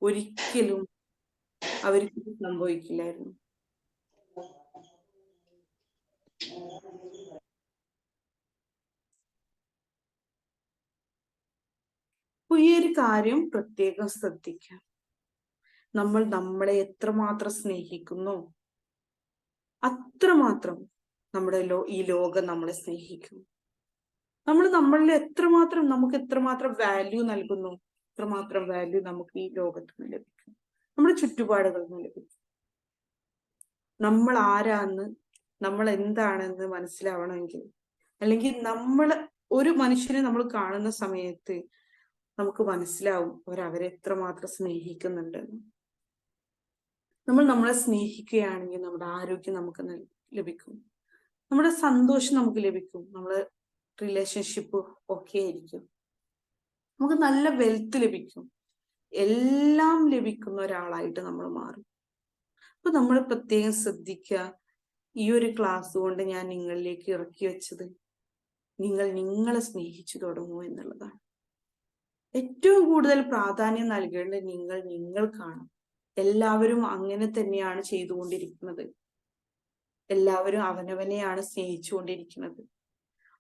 ഒരിക്കലും അവർക്ക് സംഭവിക്കില്ലായിരുന്നു. ഈ ഒരു കാര്യം പ്രത്യേകം ശ്രദ്ധിക്കാം. നമ്മൾ നമ്മളെ എത്രമാത്രം സ്നേഹിക്കുന്നു അത്രമാത്രം ഈ ലോകം നമ്മളെ സ്നേഹിക്കും. നമ്മളിൽ നമുക്ക് എത്രമാത്രം വാല്യൂ നൽകുന്നു, എത്രമാത്രം വാല്യൂ നമുക്ക് ഈ ലോകത്ത് നിന്ന് ലഭിക്കും, നമ്മുടെ ചുറ്റുപാടുകളിൽ നിന്ന് ലഭിക്കും. നമ്മൾ ആരാന്ന്, നമ്മൾ എന്താണെന്ന് മനസ്സിലാവണമെങ്കിൽ, അല്ലെങ്കിൽ ഒരു മനുഷ്യനെ നമ്മൾ കാണുന്ന സമയത്ത് നമുക്ക് മനസ്സിലാവും അവരെ എത്രമാത്രം സ്നേഹിക്കുന്നുണ്ടെന്ന്. നമ്മൾ നമ്മളെ സ്നേഹിക്കുകയാണെങ്കിൽ നമ്മുടെ ആരോഗ്യം നമുക്ക് ലഭിക്കും, നമ്മുടെ സന്തോഷം നമുക്ക് ലഭിക്കും, നമ്മുടെ റിലേഷൻഷിപ്പ് ഓക്കെ ആയിരിക്കും, നമുക്ക് നല്ല വെൽത്ത് ലഭിക്കും, എല്ലാം ലഭിക്കുന്ന ഒരാളായിട്ട് നമ്മൾ മാറും. അപ്പൊ നമ്മൾ പ്രത്യേകം ശ്രദ്ധിക്കുക. ഈ ഒരു ക്ലാസ് കൊണ്ട് ഞാൻ നിങ്ങളിലേക്ക് ഇറക്കി വെച്ചത് നിങ്ങൾ നിങ്ങളെ സ്നേഹിച്ചു തുടങ്ങൂ എന്നുള്ളതാണ്. ഏറ്റവും കൂടുതൽ പ്രാധാന്യം നൽകേണ്ടത് നിങ്ങൾക്കാണ്. എല്ലാവരും അങ്ങനെ തന്നെയാണ് ചെയ്തുകൊണ്ടിരിക്കുന്നത്. എല്ലാവരും അവനവനെയാണ് സ്നേഹിച്ചുകൊണ്ടിരിക്കുന്നത്.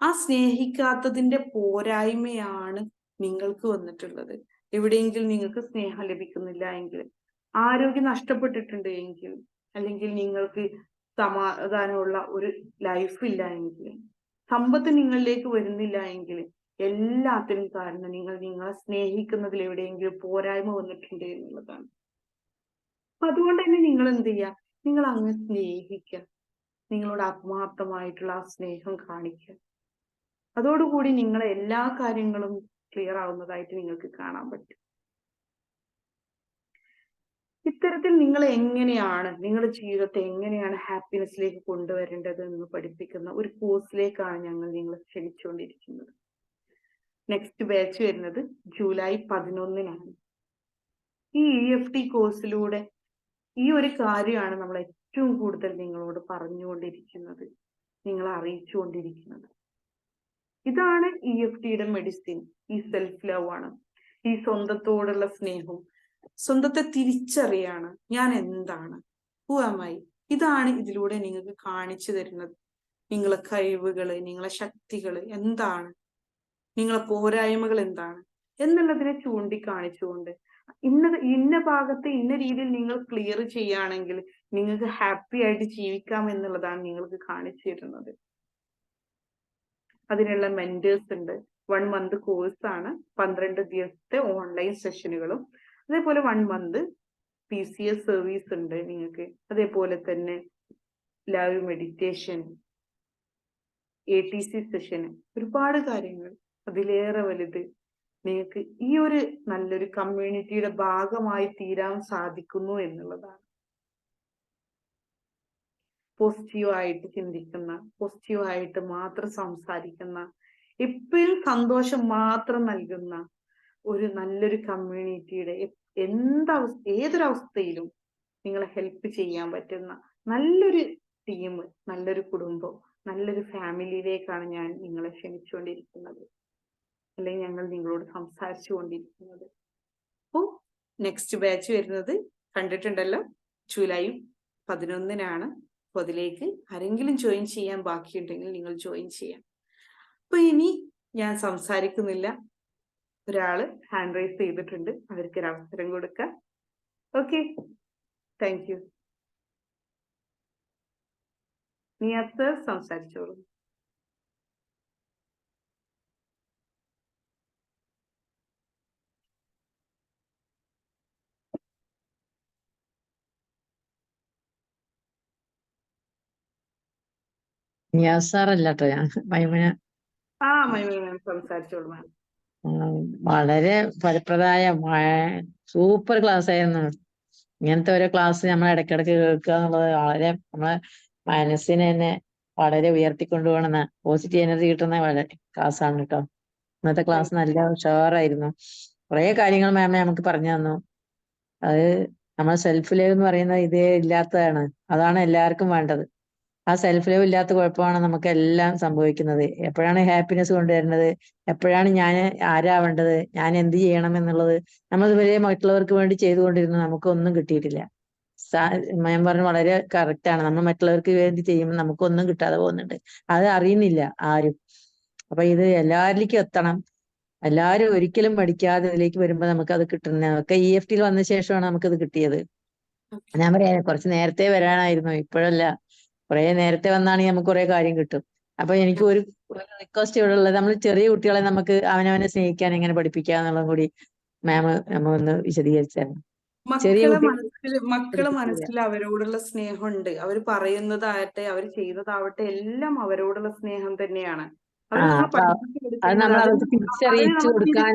ആ സ്നേഹിക്കാത്തതിന്റെ പോരായ്മയാണ് നിങ്ങൾക്ക് വന്നിട്ടുള്ളത്. എവിടെയെങ്കിലും നിങ്ങൾക്ക് സ്നേഹം ലഭിക്കുന്നില്ല എങ്കിൽ, ആരോഗ്യം നഷ്ടപ്പെട്ടിട്ടുണ്ട് എങ്കിൽ, അല്ലെങ്കിൽ നിങ്ങൾക്ക് സമാധാനമുള്ള ഒരു ലൈഫ് ഇല്ല എങ്കിൽ, സമ്പത്ത് നിങ്ങളിലേക്ക് വരുന്നില്ല എങ്കിൽ, എല്ലാത്തിനും കാരണം നിങ്ങളെ സ്നേഹിക്കുന്നതിൽ എവിടെയെങ്കിലും പോരായ്മ വന്നിട്ടുണ്ട് എന്നുള്ളതാണ്. അപ്പൊ അതുകൊണ്ട് തന്നെ നിങ്ങൾ എന്ത് ചെയ്യുക? നിങ്ങൾ അങ്ങ് സ്നേഹിക്കുക, നിങ്ങളോട് ആത്മാർത്ഥമായിട്ടുള്ള ആ സ്നേഹം കാണിക്കുക. അതോടുകൂടി നിങ്ങളെ എല്ലാ കാര്യങ്ങളും ക്ലിയർ ആവുന്നതായിട്ട് നിങ്ങൾക്ക് കാണാൻ പറ്റും. ഇത്തരത്തിൽ നിങ്ങൾ എങ്ങനെയാണ് നിങ്ങളുടെ ജീവിതത്തെ എങ്ങനെയാണ് ഹാപ്പിനെസ്സിലേക്ക് കൊണ്ടുവരേണ്ടത് എന്ന് പഠിപ്പിക്കുന്ന ഒരു കോഴ്സിലേക്കാണ് ഞങ്ങൾ നിങ്ങളെ ക്ഷണിച്ചുകൊണ്ടിരിക്കുന്നത്. നെക്സ്റ്റ് ബാച്ച് വരുന്നത് ജൂലൈ 11-നാണ്. ഈ EFT കോഴ്സിലൂടെ ഈ ഒരു കാര്യമാണ് നമ്മൾ ഏറ്റവും കൂടുതൽ നിങ്ങളോട് പറഞ്ഞുകൊണ്ടിരിക്കുന്നത്, നിങ്ങളെ അറിയിച്ചുകൊണ്ടിരിക്കുന്നത്. ഇതാണ് EFTയുടെ മെഡിസിൻ. ഈ സെൽഫ് ലവ് ആണ്, ഈ സ്വന്തത്തോടുള്ള സ്നേഹവും, സ്വന്തത്തെ തിരിച്ചറിയാണ്. ഞാൻ എന്താണ്, ഹു ആം ഐ. ഇതാണ് ഇതിലൂടെ നിങ്ങൾക്ക് കാണിച്ചു തരുന്നത്. നിങ്ങളെ കഴിവുകള്, നിങ്ങളെ ശക്തികള് എന്താണ്, നിങ്ങളെ പോരായ്മകൾ എന്താണ് എന്നുള്ളതിനെ ചൂണ്ടിക്കാണിച്ചുകൊണ്ട് ഇന്ന ഭാഗത്ത് ഇന്ന രീതിയിൽ നിങ്ങൾ ക്ലിയർ ചെയ്യുകയാണെങ്കിൽ നിങ്ങൾക്ക് ഹാപ്പി ആയിട്ട് ജീവിക്കാം എന്നുള്ളതാണ് നിങ്ങൾക്ക് കാണിച്ചു തരുന്നത്. അതിനുള്ള മെന്റേഴ്സ് ഉണ്ട്. 1 മന്ത് കോഴ്സാണ്, 12 ദിവസത്തെ ഓൺലൈൻ സെഷനുകളും, അതേപോലെ 1 മന്ത് PCS സർവീസ് ഉണ്ട് നിങ്ങൾക്ക്. അതേപോലെ തന്നെ ലൈവ് മെഡിറ്റേഷൻ, ATC സെഷൻ, ഒരുപാട് കാര്യങ്ങൾ. അതിലേറെ വലുത്, നിങ്ങൾക്ക് ഈ ഒരു നല്ലൊരു കമ്മ്യൂണിറ്റിയുടെ ഭാഗമായി തീരാൻ സാധിക്കുന്നു എന്നുള്ളതാണ്. പോസിറ്റീവായിട്ട് ചിന്തിക്കുന്ന, പോസിറ്റീവായിട്ട് മാത്രം സംസാരിക്കുന്ന, എപ്പോഴും സന്തോഷം മാത്രം നൽകുന്ന ഒരു നല്ലൊരു കമ്മ്യൂണിറ്റിയുടെ ഏതൊരവസ്ഥയിലും നിങ്ങളെ ഹെൽപ്പ് ചെയ്യാൻ പറ്റുന്ന നല്ലൊരു ടീം, നല്ലൊരു കുടുംബം, നല്ലൊരു ഫാമിലിയിലേക്കാണ് ഞാൻ നിങ്ങളെ ക്ഷണിച്ചുകൊണ്ടിരിക്കുന്നത്, അല്ലെങ്കിൽ ഞങ്ങൾ നിങ്ങളോട് സംസാരിച്ചു കൊണ്ടിരിക്കുന്നത്. അപ്പോൾ നെക്സ്റ്റ് ബാച്ച് വരുന്നത് കണ്ടിട്ടുണ്ടല്ലോ, ജൂലൈ 11-നാണ്. അപ്പൊ അതിലേക്ക് ആരെങ്കിലും ജോയിൻ ചെയ്യാൻ ബാക്കിയുണ്ടെങ്കിൽ നിങ്ങൾ ജോയിൻ ചെയ്യാം. അപ്പൊ ഇനി ഞാൻ സംസാരിക്കുന്നില്ല, ഒരാള് ഹാൻഡ് റൈസ് ചെയ്തിട്ടുണ്ട്, അവർക്ക് ഒരു അവസരം കൊടുക്കാം. Okay, thank you. Niyas sir സംസാരിച്ചോളൂ. നിയാസ് സാറല്ല കേട്ടോ, ഞാൻ മൈമുന. മൈമൂന സംസാരിച്ചോളൂ മാം. വളരെ ഫലപ്രദമായ സൂപ്പർ ക്ലാസ് ആയിരുന്നു. ഇങ്ങനത്തെ ഓരോ ക്ലാസ് നമ്മൾ ഇടയ്ക്കിടയ്ക്ക് കേൾക്കുക എന്നുള്ളത് വളരെ നമ്മളെ മനസ്സിനെ തന്നെ വളരെ ഉയർത്തിക്കൊണ്ടുപോകണമെന്ന പോസിറ്റീവ് എനർജി കിട്ടുന്ന വളരെ ക്ലാസ് ആണ് കേട്ടോ. ഇന്നത്തെ ക്ലാസ് നല്ല ഉഷാറായിരുന്നു. കുറെ കാര്യങ്ങൾ മാമെ നമുക്ക് പറഞ്ഞു തന്നു. അത് നമ്മൾ സെൽഫ് ലവ് എന്ന് പറയുന്നത് ഇതേ ഇല്ലാത്തതാണ്. അതാണ് എല്ലാവർക്കും വേണ്ടത്. ആ സെൽഫ് ലവ് ഇല്ലാത്ത കുഴപ്പമാണ് നമുക്ക് എല്ലാം സംഭവിക്കുന്നത്. എപ്പോഴാണ് ഹാപ്പിനെസ് കൊണ്ടുവരുന്നത്, എപ്പോഴാണ് ഞാൻ ആരാവേണ്ടത്, ഞാൻ എന്ത് ചെയ്യണം എന്നുള്ളത് നമ്മൾ ഇതുവരെ മറ്റുള്ളവർക്ക് വേണ്ടി ചെയ്തുകൊണ്ടിരുന്നത് നമുക്കൊന്നും കിട്ടിയിട്ടില്ല. ഞാൻ പറഞ്ഞു വളരെ കറക്റ്റ് ആണ്. നമ്മൾ മറ്റുള്ളവർക്ക് വേണ്ടി ചെയ്യുമ്പോൾ നമുക്കൊന്നും കിട്ടാതെ പോകുന്നുണ്ട്. അത് അറിയുന്നില്ല ആരും. അപ്പൊ ഇത് എല്ലാവരിലേക്കും എത്തണം. എല്ലാവരും ഒരിക്കലും പഠിക്കാതെ ഇതിലേക്ക് വരുമ്പോൾ നമുക്കത് കിട്ടുന്നതൊക്കെ EFTയിൽ വന്ന ശേഷമാണ് നമുക്കത് കിട്ടിയത്. ഞാൻ പറയാം കുറച്ച് നേരത്തെ വരാനായിരുന്നു, ഇപ്പോഴല്ല. കുറെ നേരത്തെ വന്നാണെങ്കിൽ നമുക്ക് കുറെ കാര്യം കിട്ടും. അപ്പൊ എനിക്ക് ഒരു റിക്വസ്റ്റ് ഇവിടെ ഉള്ളത്, നമ്മൾ ചെറിയ കുട്ടികളെ നമുക്ക് അവനവനെ സ്നേഹിക്കാൻ എങ്ങനെ പഠിപ്പിക്കുക എന്നുള്ളതും കൂടി മാം നമ്മ ഒന്ന് വിശദീകരിച്ചായിരുന്നു. മക്കളെ മനസ്സിൽ അവരോടുള്ള സ്നേഹമുണ്ട്. അവർ പറയുന്നതാവട്ടെ, അവർ ചെയ്യുന്നതാവട്ടെ, എല്ലാം അവരോടുള്ള സ്നേഹം തന്നെയാണ്. അത് നമ്മൾ അവർക്ക് തിരിച്ചറിയിച്ചു കൊടുക്കാൻ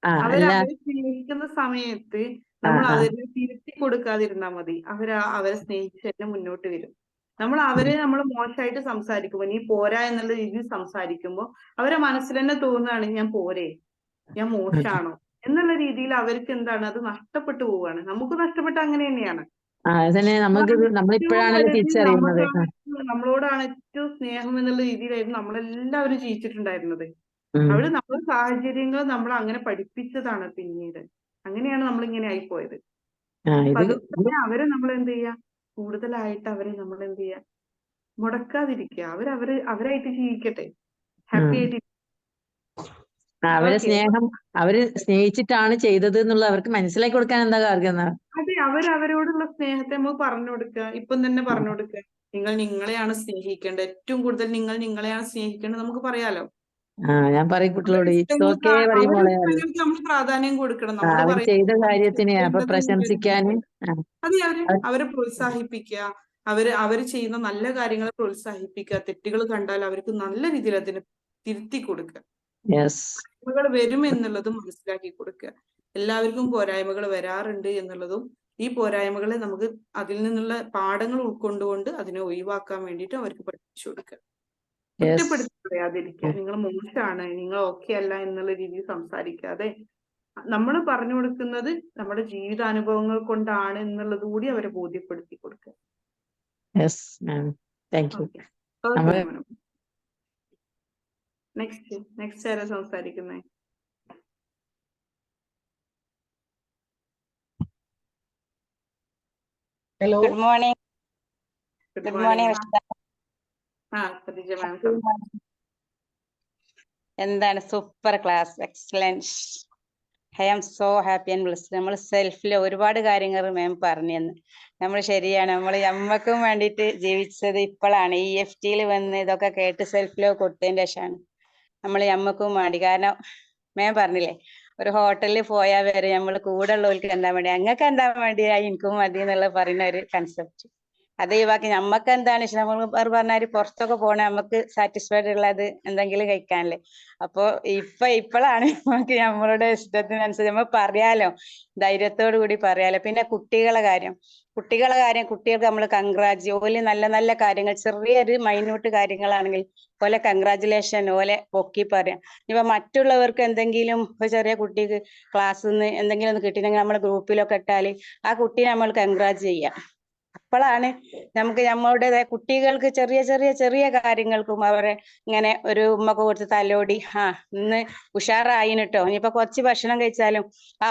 അല്ല അവരെ സ്നേഹിക്കുന്ന സമയത്ത് ആ നമ്മൾ ആ അതിനെ തിരുത്തി കൊടുക്കാതിരുന്നാൽ മതി. അവരെ സ്നേഹിച്ച് തന്നെ മുന്നോട്ട് വരും. നമ്മൾ മോശമായിട്ട് സംസാരിക്കുമ്പോൾ, നീ പോരാ എന്നുള്ള രീതിയിൽ സംസാരിക്കുമ്പോൾ അവരെ മനസ്സിൽ തന്നെ തോന്നുകയാണ് ഞാൻ പോരെ, ഞാൻ മോശമാണോ എന്നുള്ള രീതിയിൽ അവർക്ക് എന്താണ്, അത് നഷ്ടപ്പെട്ടു പോവുകയാണ്. നമുക്ക് നഷ്ടപ്പെട്ട അങ്ങനെ തന്നെയാണ്. അത് തന്നെ നമുക്ക് അതാണ് ഏറ്റവും നമ്മളിപ്പോഴാണല്ലോ വലുത്. തിരിച്ചറിയുന്നത്. നമ്മളോടാണ് ഏറ്റവും സ്നേഹം എന്നുള്ള രീതിയിലായിരുന്നു നമ്മളെല്ലാവരും ജീവിച്ചിട്ടുണ്ടായിരുന്നത്. ഉം. നമ്മുടെ സാഹചര്യങ്ങൾ നമ്മൾ അങ്ങനെ പഠിപ്പിച്ചതാണ്. പിന്നീട് അങ്ങനെയാണ് നമ്മൾ ഇങ്ങനെ ആയിപ്പോയത്. അപ്പൊ ഇത് അതുകൊണ്ട് തന്നെ അവരെ നമ്മൾ എന്ത് ചെയ്യുക, കൂടുതലായിട്ട് അവരെ നമ്മൾ എന്ത് ചെയ്യുക, മുടക്കാതിരിക്കുക. അവരായിട്ട് ജീവിക്കട്ടെ, ഹാപ്പി ഉം. ആയിട്ട്. അവരെ ഓക്കെ. സ്നേഹം അവര് സ്നേഹിച്ചിട്ടാണ് ചെയ്തത് എന്നുള്ളത് അവർക്ക് മനസ്സിലാക്കി കൊടുക്കാൻ എന്താ കാരണം? അതെ, അവരോടുള്ള സ്നേഹത്തെ നമ്മൾ പറഞ്ഞു കൊടുക്കുക. ഇപ്പം തന്നെ പറഞ്ഞു കൊടുക്കുക, നിങ്ങൾ നിങ്ങളെയാണ് സ്നേഹിക്കേണ്ടത്, ഏറ്റവും കൂടുതൽ നിങ്ങൾ നിങ്ങളെയാണ് സ്നേഹിക്കേണ്ടത് നമുക്ക് പറയാലോ. ഞാൻ പറയും കുട്ടികളോട് ഇറ്റ്സ് ഓക്കെ പറയും അവരുടെ മോളെ. ഇഷ്ടങ്ങൾക്ക് നമ്മൾ പ്രാധാന്യം കൊടുക്കണം. നമ്മൾ അവർ ചെയ്ത കാര്യത്തിന് അപ്പൊ പറയുന്നത് പ്രശംസിക്കാന് അതെ, അവ- അവരെ പ്രോത്സാഹിപ്പിക്കുക. അവര് ചെയ്യുന്ന നല്ല കാര്യങ്ങളെ പ്രോത്സാഹിപ്പിക്കുക. തെറ്റുകൾ കണ്ടാൽ അവർക്ക് നല്ല രീതിയിൽ അതിനെ തിരുത്തി കൊടുക്കുക. യെസ് പോരായ്മകൾ വരും എന്നുള്ളതും മനസ്സിലാക്കി കൊടുക്കുക. എല്ലാവർക്കും പോരായ്മകൾ വരാറുണ്ട് എന്നുള്ളതും, ഈ പോരായ്മകളെ നമുക്ക് അതിൽ നിന്നുള്ള പാഠങ്ങൾ ഉൾക്കൊണ്ടുകൊണ്ട് അതിനെ ഒഴിവാക്കാൻ വേണ്ടിയിട്ട് അവർക്ക് പഠിപ്പിച്ചു കൊടുക്കുക. യെസ് കുറ്റപ്പെടുത്തി പറയാതിരിക്കുക. നിങ്ങൾ മോശമാണ്, നിങ്ങൾ ഓക്കെ അല്ല എന്നുള്ള രീതിയിൽ സംസാരിക്കാതെ നമ്മൾ പറഞ്ഞു കൊടുക്കുന്നത് നമ്മുടെ ജീവിതാനുഭവങ്ങൾ കൊണ്ടാണ് എന്നുള്ളത് കൂടി അവരെ ബോധ്യപ്പെടുത്തി കൊടുക്കുക. Yes ma'am, thank you. Okay okay നമ്മൾ മാഡം. നെക്സ്റ്റ് ആരാ സംസാരിക്കുന്നത്? Hello, good morning. Good good morning. Morning. Satheeja ma'am. എന്താണ് super class, excellence. I am so happy and blessed. നമ്മൾ സെൽഫിൽ ഒരുപാട് കാര്യങ്ങൾ മാം പറഞ്ഞു തന്നു. നമ്മൾ ശരിയാണ്, നമ്മൾ നമ്മക്കും വേണ്ടിയിട്ട് ജീവിച്ചത് ഇപ്പോഴാണ്. EFT വന്ന് ഇതൊക്കെ കേട്ട് സെൽഫ് ലവ് കൊടുത്തതിന്റെ ശേഷമാണ് നമ്മൾ നമ്മക്കും വേണ്ടി. കാരണം മാം പറഞ്ഞില്ലേ, ഒരു ഹോട്ടലിൽ പോയാൽ വരെ നമ്മൾ കൂടെ ഉള്ളവർക്ക് എന്താ വേണ്ടി, അങ്ങക്ക് എന്താ വേണ്ടി, എനിക്കും മതി എന്നുള്ള പറയുന്ന ഒരു കൺസെപ്റ്റ്. അത് ഒഴിവാക്കി നമ്മക്ക് എന്താണ് ഇഷ്ടം, നമ്മൾ പറഞ്ഞാല് പുറത്തൊക്കെ പോണേ നമുക്ക് സാറ്റിസ്ഫൈഡ് ഉള്ളത് എന്തെങ്കിലും കഴിക്കാനല്ലേ. അപ്പൊ ഇപ്പോഴാണ് നമുക്ക് നമ്മളുടെ ഇഷ്ടത്തിനനുസരിച്ച് നമ്മൾ പറയാലോ, ധൈര്യത്തോടു കൂടി പറയാലോ. പിന്നെ കുട്ടികൾക്ക് നമ്മൾ ഓല് നല്ല നല്ല കാര്യങ്ങൾ, ചെറിയൊരു മൈന്യൂട്ട് കാര്യങ്ങളാണെങ്കിൽ ഓലെ കൺഗ്രാജുലേഷൻ, ഓലെ പൊക്കി പറയാം. ഇപ്പൊ മറ്റുള്ളവർക്ക് എന്തെങ്കിലും, ഇപ്പൊ ചെറിയ കുട്ടിക്ക് ക്ലാസ്സിൽ നിന്ന് എന്തെങ്കിലും ഒന്ന് കിട്ടിയിട്ടുണ്ടെങ്കിൽ നമ്മളെ ഗ്രൂപ്പിലൊക്കെ ഇട്ടാല് ആ കുട്ടീനെ നമ്മൾ കൺഗ്രാജ് ചെയ്യാം. അപ്പോഴാണ് നമുക്ക് നമ്മളുടേതായ കുട്ടികൾക്ക് ചെറിയ ചെറിയ ചെറിയ കാര്യങ്ങൾക്കും അവരെ ഇങ്ങനെ ഒരു ഉമ്മക്ക് കൊടുത്ത് തലോടി, ഇന്ന് ഉഷാറായിട്ടോ, ഇനിയിപ്പൊ കുറച്ച് ഭക്ഷണം കഴിച്ചാലും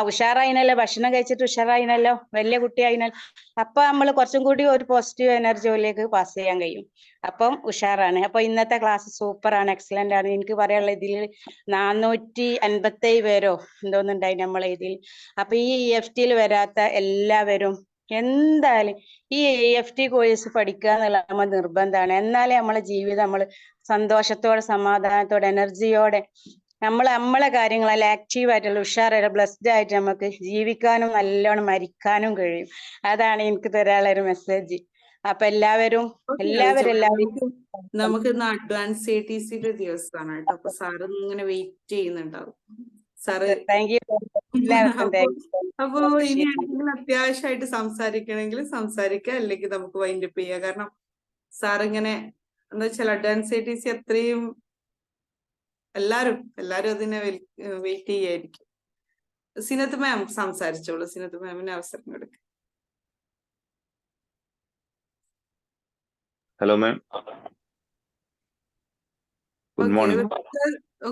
ഉഷാറായിനല്ലോ, ഭക്ഷണം കഴിച്ചിട്ട് ഉഷാറായിനല്ലോ, വലിയ കുട്ടിയായിനല്ലോ. അപ്പൊ നമ്മൾ കുറച്ചും കൂടി ഒരു പോസിറ്റീവ് എനർജിയിലേക്ക് പാസ് ചെയ്യാൻ കഴിയും. അപ്പം ഉഷാറാണ്. അപ്പൊ ഇന്നത്തെ ക്ലാസ് സൂപ്പറാണ്, എക്സലന്റ് ആണ്. എനിക്ക് പറയാനുള്ള ഇതിൽ 457 പേരോ എന്തോന്നുണ്ടായി നമ്മളെ ഇതിൽ. അപ്പൊ ഈ EFT വരാത്ത എല്ലാവരും എന്തായാലും ഈ EFT കോഴ്സ് പഠിക്കുക എന്നുള്ള നമ്മൾ നിർബന്ധമാണ്. എന്നാലേ നമ്മളെ ജീവിതം നമ്മൾ സന്തോഷത്തോടെ, സമാധാനത്തോടെ, എനർജിയോടെ നമ്മളെ കാര്യങ്ങളെല്ലാം ആക്റ്റീവായിട്ടുള്ള, ഉഷാറായിട്ട്, ബ്ലെസ്ഡ് ആയിട്ട് നമുക്ക് ജീവിക്കാനും നല്ലോണം മരിക്കാനും കഴിയും. അതാണ് എനിക്ക് തരാനുള്ള ഒരു മെസ്സേജ്. അപ്പൊ എല്ലാവരും നമുക്ക് ഇന്ന് അഡ്വാൻസ് ATCയുടെ ദിവസമാണ് കേട്ടോ. അപ്പൊ സാറ് ഇങ്ങനെ വെയിറ്റ് ചെയ്യുന്നുണ്ടാവും. Sir thank you. അപ്പൊ ഇനി എന്തെങ്കിലും അത്യാവശ്യമായിട്ട് സംസാരിക്കണമെങ്കിൽ സംസാരിക്കുക, അല്ലെങ്കിൽ നമുക്ക് വൈൻഡപ്പ് ചെയ്യാം. കാരണം സാർ ഇങ്ങനെ എന്താ വെച്ചാൽ അഡ്വാൻസ് ATC അത്രയും എല്ലാരും അതിനെ വെയിറ്റ് ചെയ്യായിരിക്കും. സിനത്ത് മാം സംസാരിച്ചോളൂ. സിനത്ത് മാമിന് അവസരം കൊടുക്കുക. Hello ma'am, good morning.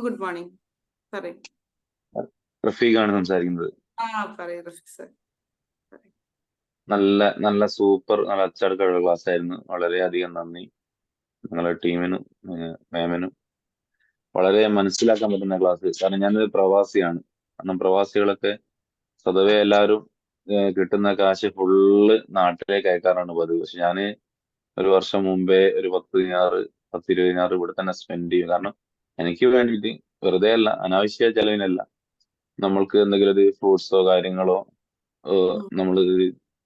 Good morning. പറയൂ. റഫീഖാണ് സംസാരിക്കുന്നത്. പറയൂ റഫീഖ് സർ. നല്ല സൂപ്പർ, നല്ല അച്ചടക്കമുള്ള ക്ലാസ് ആയിരുന്നു. വളരെയധികം നന്ദി നിങ്ങളുടെ ടീമിനും മാമിനും. വളരെ മനസ്സിലാക്കാൻ പറ്റുന്ന ക്ലാസ്. കാരണം ഞാനൊരു പ്രവാസിയാണ്. കാരണം പ്രവാസികളൊക്കെ സ്വതവേ എല്ലാവരും കിട്ടുന്ന കാശ് ഫുള്ള് നാട്ടിലേക്ക് അയക്കാറാണ് പതിവ്. പക്ഷെ ഞാന് ഒരു വർഷം മുമ്പേ ഒരു 10 20 ഇവിടെ തന്നെ സ്പെൻഡ് ചെയ്യും. കാരണം എനിക്ക് വേണ്ടിയിട്ട്, വെറുതെ അല്ല, അനാവശ്യ ചെലവിനല്ല. നമ്മൾക്ക് എന്തെങ്കിലും ഒരു ഫ്രൂട്ട്സോ കാര്യങ്ങളോ നമ്മൾ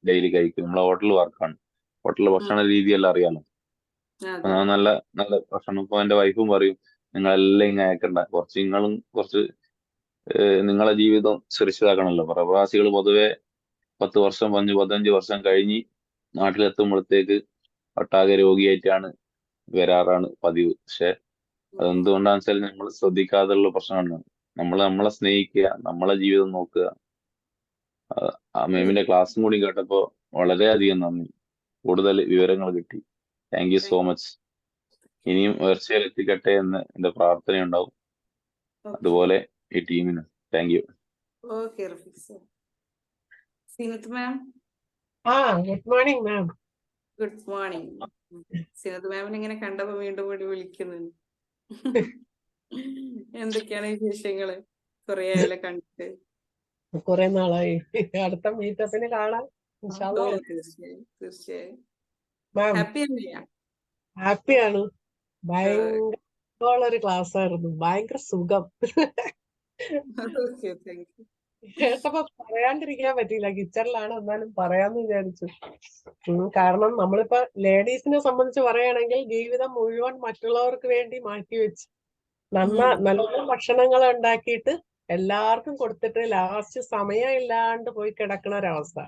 ഡെയിലി കഴിക്കും. നമ്മളെ ഹോട്ടൽ വർക്കാണ്. ഹോട്ടലിലെ ഭക്ഷണ രീതിയെല്ലാം അറിയാലോ. നല്ല നല്ല ഭക്ഷണം. ഇപ്പൊ എന്റെ വൈഫും പറയും, നിങ്ങളെല്ലാം ഇങ്ങനെ അയക്കണ്ട, നിങ്ങളും കുറച്ച് നിങ്ങളെ ജീവിതം സുരക്ഷിതാക്കണമല്ലോ. പ്രവാസികൾ പൊതുവെ 10 വർഷം 15 വർഷം കഴിഞ്ഞ് നാട്ടിലെത്തുമ്പോഴത്തേക്ക് ഒട്ടാകെ രോഗിയായിട്ടാണ് വരാറാണ് പതിവ്. പക്ഷെ അതെന്തുകൊണ്ടാന്ന് വെച്ചാൽ നമ്മൾ ശ്രദ്ധിക്കാതെയുള്ള പ്രശ്നമാണ്. നമ്മളെ സ്നേഹിക്കുക, നമ്മളെ ജീവിതം നോക്കുക. ആ മേമിന്റെ ക്ലാസ്സും കൂടി കേട്ടപ്പോ വളരെയധികം നന്ദി. കൂടുതൽ വിവരങ്ങൾ കിട്ടി. Thank you so much. ഇനിയും ഉയർച്ചയിൽ എത്തിക്കട്ടെ എന്ന് എന്റെ പ്രാർത്ഥനയുണ്ടാവും. അതുപോലെ ഈ ടീമിന് thank you. Okay Rafeeq sir. Seenath ma'am. Good morning ma'am. Good morning. Seenath മാമിനെ ഇങ്ങനെ കണ്ടപ്പോ വീണ്ടും കൂടി വിളിക്കുന്നുണ്ട്. എന്തൊക്കെയാണ് വിശേഷങ്ങള്? കൊറേ ആയല്ലോ കണ്ടിട്ട്. കുറെ നാളായി. അടുത്ത മീറ്റപ്പിന് കാണാം. ഓ, തീർച്ചയായും തീർച്ചയായും. മാം ഹാപ്പി അല്ലേ? ഹാപ്പിയാണ്. ഭയങ്കര ഒരു ക്ലാസ് ആയിരുന്നു. ഭയങ്കര സുഖം. Okay, thank U. കേട്ടപ്പോ പറയാണ്ടിരിക്കാൻ പറ്റിയില്ല. കിച്ചണിലാണ്, എന്നാലും പറയാന്ന് വിചാരിച്ചു. കാരണം നമ്മളിപ്പോ ലേഡീസിനെ സംബന്ധിച്ച് പറയുകയാണെങ്കിൽ ജീവിതം മുഴുവൻ മറ്റുള്ളവർക്ക് വേണ്ടി മാറ്റിവെച്ച് നല്ല ഭക്ഷണങ്ങൾ ഉണ്ടാക്കിയിട്ട് എല്ലാവർക്കും കൊടുത്തിട്ട് ലാസ്റ്റ് സമയം ഇല്ലാണ്ട് പോയി കിടക്കണ ഒരവസ്ഥ.